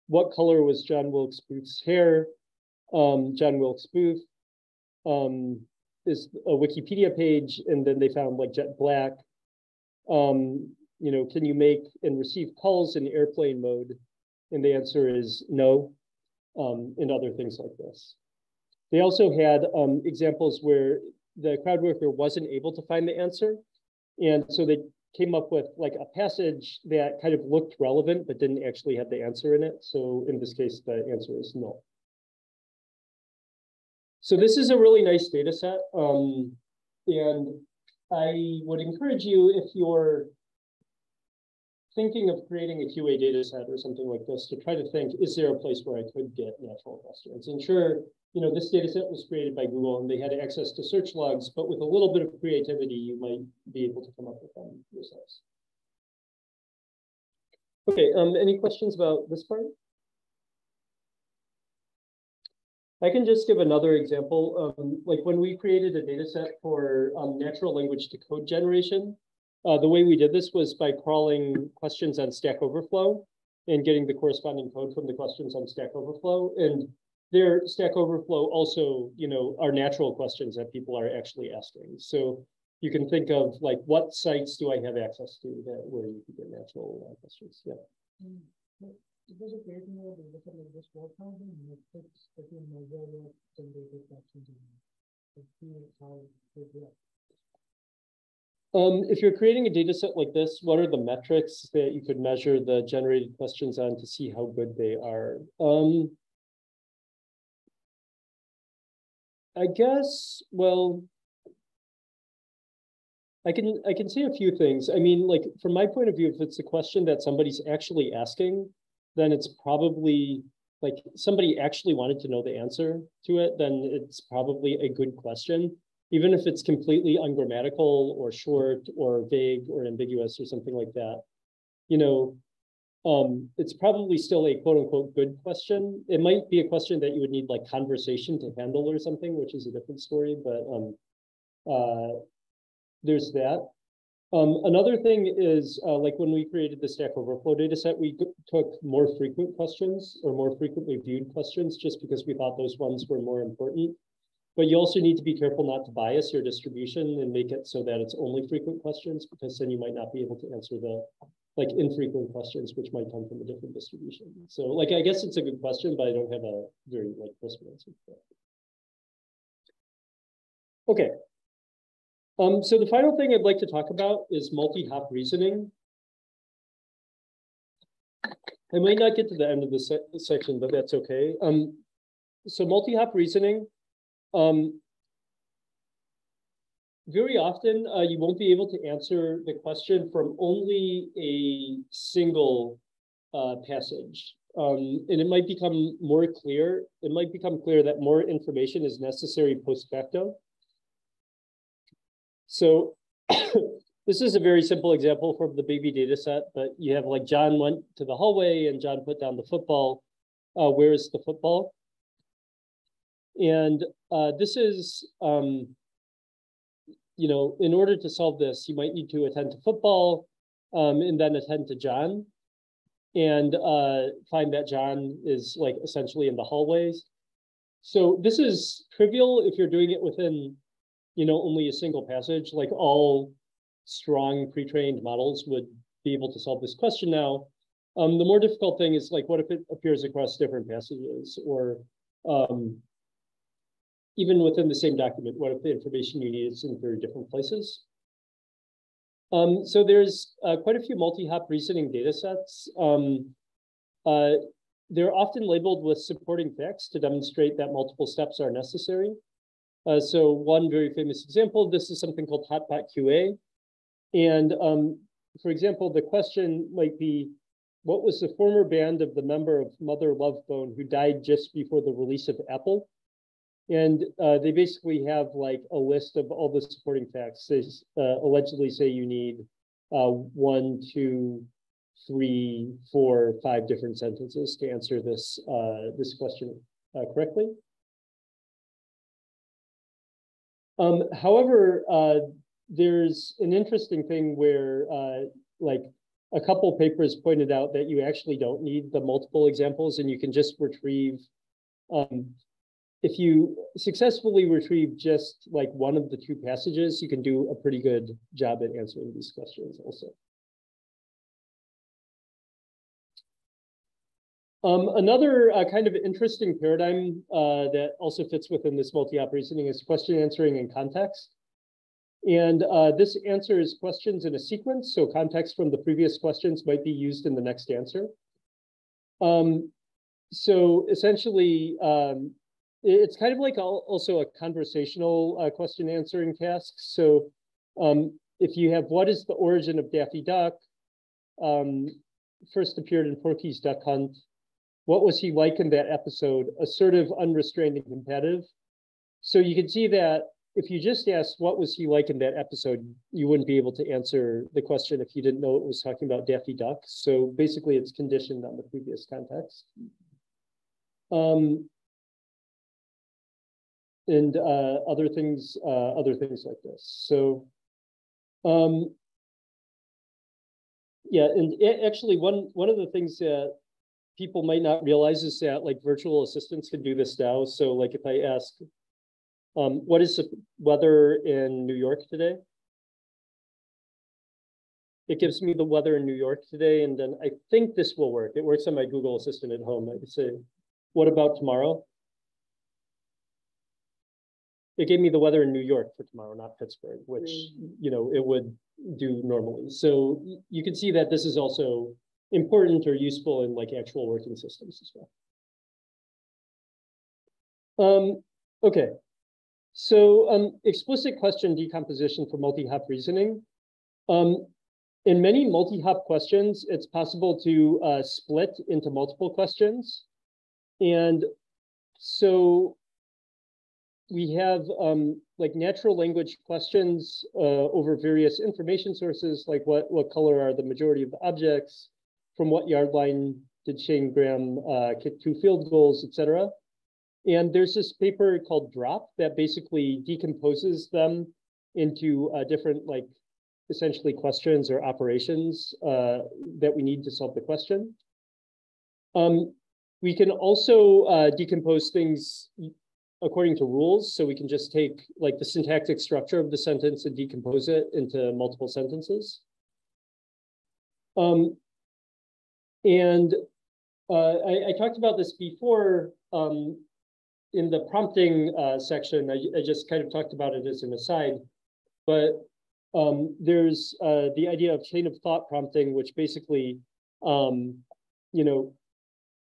what color was John Wilkes Booth's hair? John Wilkes Booth is a Wikipedia page, and then they found like jet black. You know, can you make and receive calls in airplane mode? And the answer is no, and other things like this. They also had examples where the crowd worker wasn't able to find the answer. And so they came up with like a passage that kind of looked relevant, but didn't actually have the answer in it. So in this case, the answer is no. So this is a really nice data set. And I would encourage you, if you're thinking of creating a QA data set or something like this, to try to think, is there a place where I could get natural questions? And sure, you know, this data set was created by Google and they had access to search logs, but with a little bit of creativity, you might be able to come up with them yourselves. Okay, any questions about this part? I can just give another example. Like when we created a data set for natural language to code generation, the way we did this was by crawling questions on Stack Overflow and getting the corresponding code from the questions on Stack Overflow. And their Stack Overflow also, you know, are natural questions that people are actually asking. So you can think of like, what sites do I have access to that where you can get natural questions? Yeah. Because of creating a data set like this, what are the metrics that you measure your generated questions in? How they work? If you're creating a data set like this, what are the metrics that you could measure the generated questions on to see how good they are? I guess, well, I can say a few things. I mean, like from my point of view, if it's a question that somebody's actually asking, then it's probably like somebody actually wanted to know the answer to it, then it's probably a good question. Even if it's completely ungrammatical or short or vague or ambiguous or something like that, you know, it's probably still a quote unquote good question. It might be a question that you would need like conversation to handle or something, which is a different story, but there's that. Another thing is like when we created the Stack Overflow data set, we took more frequent questions or more frequently viewed questions just because we thought those ones were more important. But you also need to be careful not to bias your distribution and make it so that it's only frequent questions, because then you might not be able to answer the like infrequent questions, which might come from a different distribution. So like, I guess it's a good question, but I don't have a very like crisp answer for that. Okay. So the final thing I'd like to talk about is multi-hop reasoning. I might not get to the end of this section, but that's okay. So multi-hop reasoning, very often you won't be able to answer the question from only a single passage. And it might become more clear. It might become clear that more information is necessary post facto. So this is a very simple example from the baby data set, but you have like John went to the hallway and John put down the football. Where is the football? And this is, you know, in order to solve this, you might need to attend to football and then attend to John and find that John is like essentially in the hallways. So this is trivial if you're doing it within, you know, only a single passage, like all strong pre-trained models would be able to solve this question now. The more difficult thing is like, what if it appears across different passages, or even within the same document, what if the information you need is in very different places? So there's quite a few multi-hop reasoning data sets. They're often labeled with supporting facts to demonstrate that multiple steps are necessary. So one very famous example, this is something called hotbot QA. And for example, the question might be, what was the former band of the member of Mother Love Bone who died just before the release of Apple? And they basically have like a list of all the supporting facts. They allegedly say you need 1, 2, 3, 4, 5 different sentences to answer this this question correctly. However, there's an interesting thing where like a couple papers pointed out that you actually don't need the multiple examples and you can just retrieve, if you successfully retrieve just like one of the 2 passages, you can do a pretty good job at answering these questions also. Another kind of interesting paradigm that also fits within this multi-hop reasoning is question answering in context. And this answers questions in a sequence, so context from the previous questions might be used in the next answer. So essentially, it's kind of like also a conversational question answering task. So if you have, what is the origin of Daffy Duck? First appeared in Porky's Duck Hunt. What was he like in that episode? Assertive, unrestrained, and competitive. So you can see that if you just asked what was he like in that episode, you wouldn't be able to answer the question if you didn't know it was talking about Daffy Duck. So basically it's conditioned on the previous context. And other things like this. So yeah, and actually one of the things that people might not realize is that like virtual assistants can do this now. So like if I ask, what is the weather in New York today? It gives me the weather in New York today, and then I think this will work. It works on my Google Assistant at home. I could say, what about tomorrow? It gave me the weather in New York for tomorrow, not Pittsburgh, which, you know, it would do normally. So you can see that this is also important or useful in like actual working systems as well. Okay, so explicit question decomposition for multi-hop reasoning. In many multi-hop questions, it's possible to split into multiple questions. And so we have like natural language questions over various information sources, like what color are the majority of the objects, from what yard line did Shane Graham kick 2 field goals, etc. And there's this paper called Drop that basically decomposes them into different, like, essentially questions or operations that we need to solve the question. We can also decompose things according to rules. So we can just take like the syntactic structure of the sentence and decompose it into multiple sentences. And I talked about this before in the prompting section. I just kind of talked about it as an aside, but there's the idea of chain of thought prompting, which basically you know,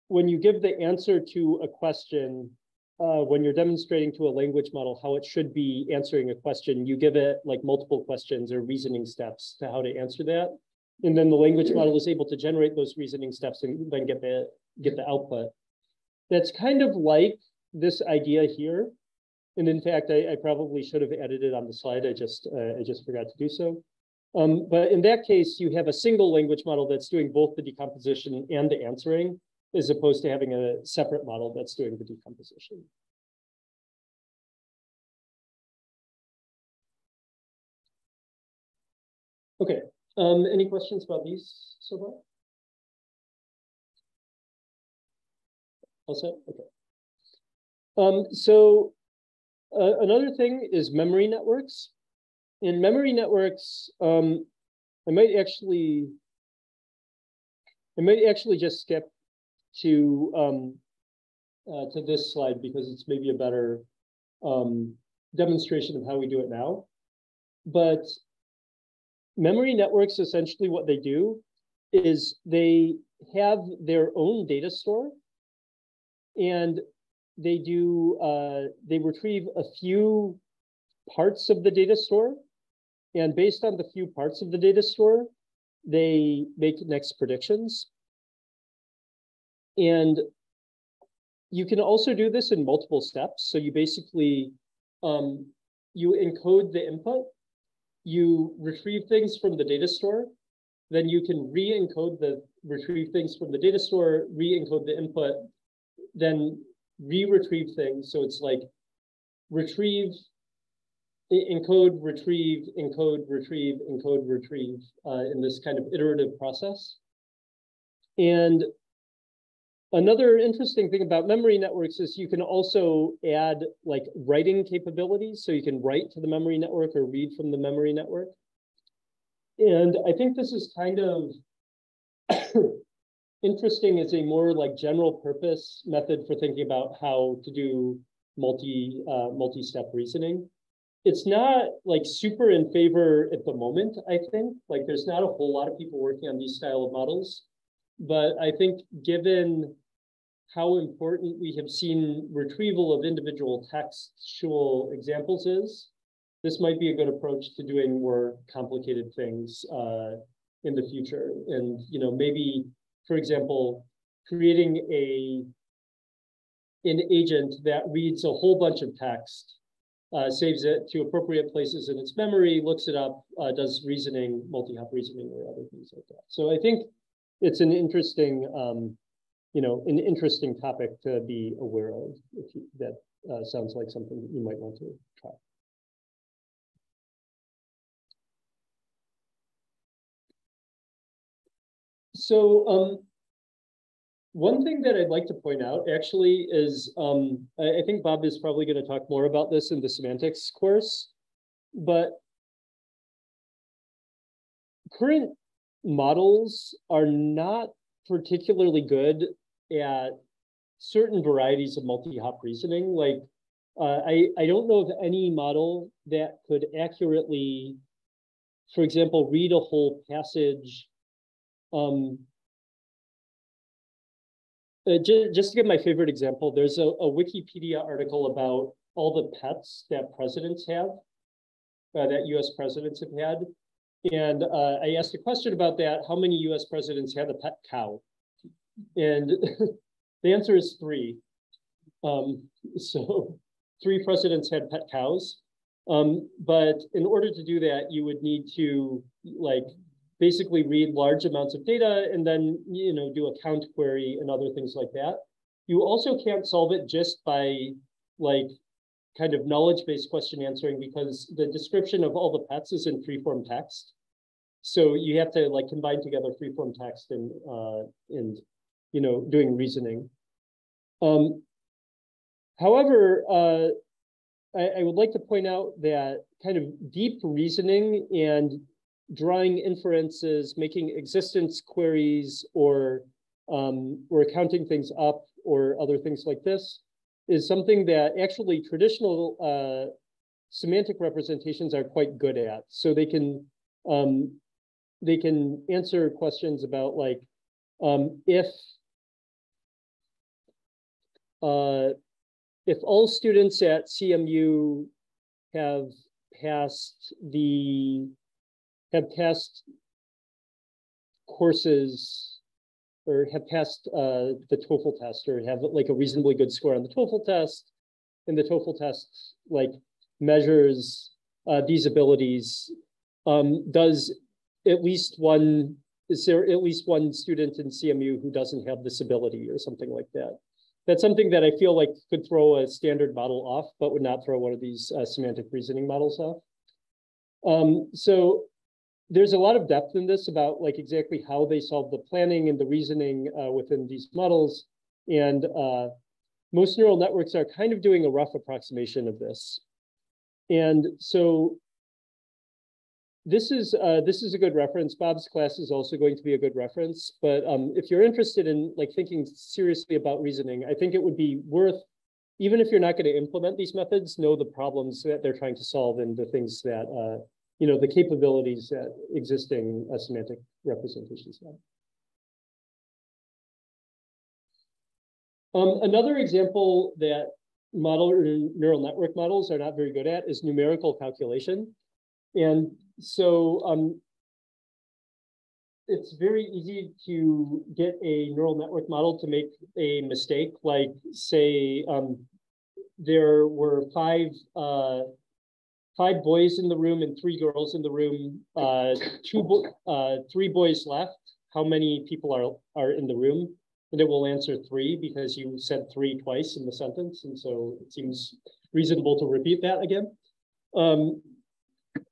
when you give the answer to a question, when you're demonstrating to a language model how it should be answering a question, you give it like multiple questions or reasoning steps to how to answer that. And then the language model is able to generate those reasoning steps and then get the output. That's kind of like this idea here. And in fact, I probably should have added it on the slide. I just forgot to do so. But in that case, you have a single language model that's doing both the decomposition and the answering, as opposed to having a separate model that's doing the decomposition. Okay, any questions about these so far? All set? Okay. So another thing is memory networks. In memory networks, I might actually just skip to this slide because it's maybe a better demonstration of how we do it now. But memory networks, essentially what they do is they have their own data store, and they retrieve a few parts of the data store, and based on the few parts of the data store, they make next predictions. And you can also do this in multiple steps. So you basically, you encode the input, you retrieve things from the data store, then you can retrieve things from the data store, re-encode the input, then re-retrieve things. So it's like retrieve, encode, retrieve, encode, retrieve, encode, retrieve in this kind of iterative process. And another interesting thing about memory networks is you can also add like writing capabilities. So you can write to the memory network or read from the memory network. And I think this is kind of interesting as a more like general purpose method for thinking about how to do multi-step reasoning. It's not like super in favor at the moment, I think. Like there's not a whole lot of people working on these style of models. But I think given how important we have seen retrieval of individual textual examples is, this might be a good approach to doing more complicated things in the future. And maybe, for example, creating an agent that reads a whole bunch of text, saves it to appropriate places in its memory, looks it up, does reasoning, multi-hop reasoning, or other things like that. So I think it's an interesting, an interesting topic to be aware of. That sounds like something that you might want to try. So one thing that I'd like to point out actually is, I think Bob is probably going to talk more about this in the semantics course, but current models are not particularly good at certain varieties of multi-hop reasoning. Like, I don't know of any model that could accurately, for example, read a whole passage. Just to give my favorite example, there's a Wikipedia article about all the pets that presidents have, that US presidents have had. And I asked a question about that. How many US presidents had a pet cow? And the answer is 3. So 3 presidents had pet cows. But in order to do that, you would need to basically read large amounts of data and then do a count query and other things like that. You also can't solve it just by kind of knowledge-based question answering, because the description of all the pets is in free-form text. So you have to combine together free-form text and doing reasoning. However, I would like to point out that kind of deep reasoning and drawing inferences, making existence queries, or counting things up, or other things like this, is something that actually traditional semantic representations are quite good at. So they can answer questions about If all students at CMU have passed courses or have passed the TOEFL test or have like a reasonably good score on the TOEFL test, and the TOEFL test like measures these abilities, is there at least one student in CMU who doesn't have this ability or something like that? That's something that I feel like could throw a standard model off, but would not throw one of these semantic reasoning models off. So there's a lot of depth in this about like exactly how they solve the planning and the reasoning within these models. And most neural networks are kind of doing a rough approximation of this. And so this is a good reference. Bob's class is also going to be a good reference. But if you're interested in like thinking seriously about reasoning, I think it would be worth, even if you're not going to implement these methods, know the problems that they're trying to solve and the things that, the capabilities that existing semantic representations have. Another example that neural network models are not very good at is numerical calculation. And so it's very easy to get a neural network model to make a mistake, like say there were five boys in the room and 3 girls in the room, 3 boys left. How many people are in the room? And it will answer 3 because you said 3 twice in the sentence. And so it seems reasonable to repeat that again.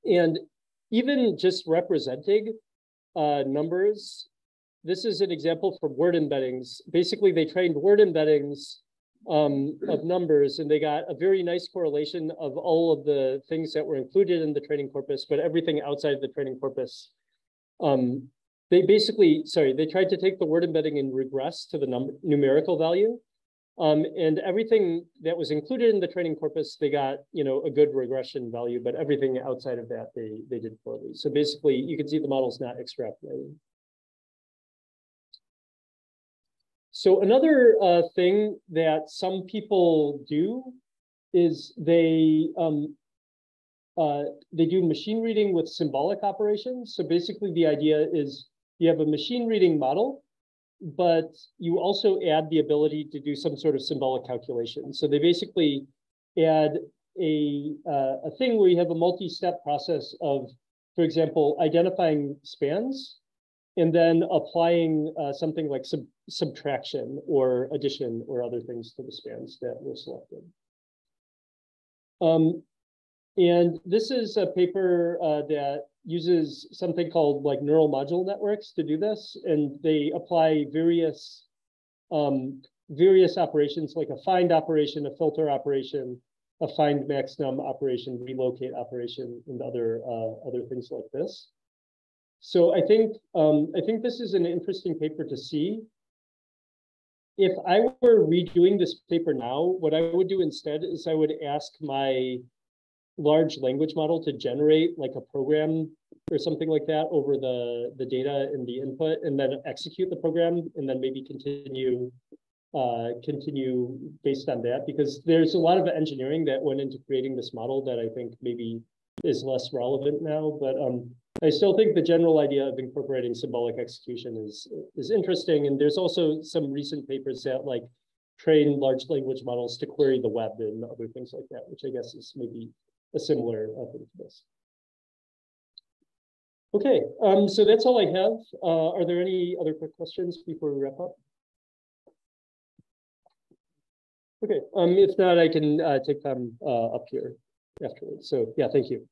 And even just representing numbers, this is an example from word embeddings. Basically, they trained word embeddings of numbers, and they got a very nice correlation of all of the things that were included in the training corpus, but everything outside of the training corpus. They tried to take the word embedding and regress to the numerical value. And everything that was included in the training corpus, they got, a good regression value, but everything outside of that, they did poorly. So basically, you can see the model's not extrapolating. So another thing that some people do is they do machine reading with symbolic operations. So basically, the idea is you have a machine reading model, but you also add the ability to do some sort of symbolic calculation. So they basically add a thing where you have a multi-step process of, for example, identifying spans and then applying something like subtraction or addition or other things to the spans that were selected. And this is a paper that uses something called like neural module networks to do this, and they apply various operations like a find operation, a filter operation, a find max num operation, relocate operation, and other things like this. So I think this is an interesting paper to see. If I were redoing this paper now, what I would do instead is I would ask my large language model to generate like a program or something like that over the data and the input, and then execute the program, and then maybe continue based on that, because there's a lot of engineering that went into creating this model that I think maybe is less relevant now. But I still think the general idea of incorporating symbolic execution is interesting. And there's also some recent papers that like train large language models to query the web and other things like that, which I guess is maybe a similar thing to this. Okay, so that's all I have. Are there any other quick questions before we wrap up? Okay, if not, I can take time up here afterwards. So yeah, thank you.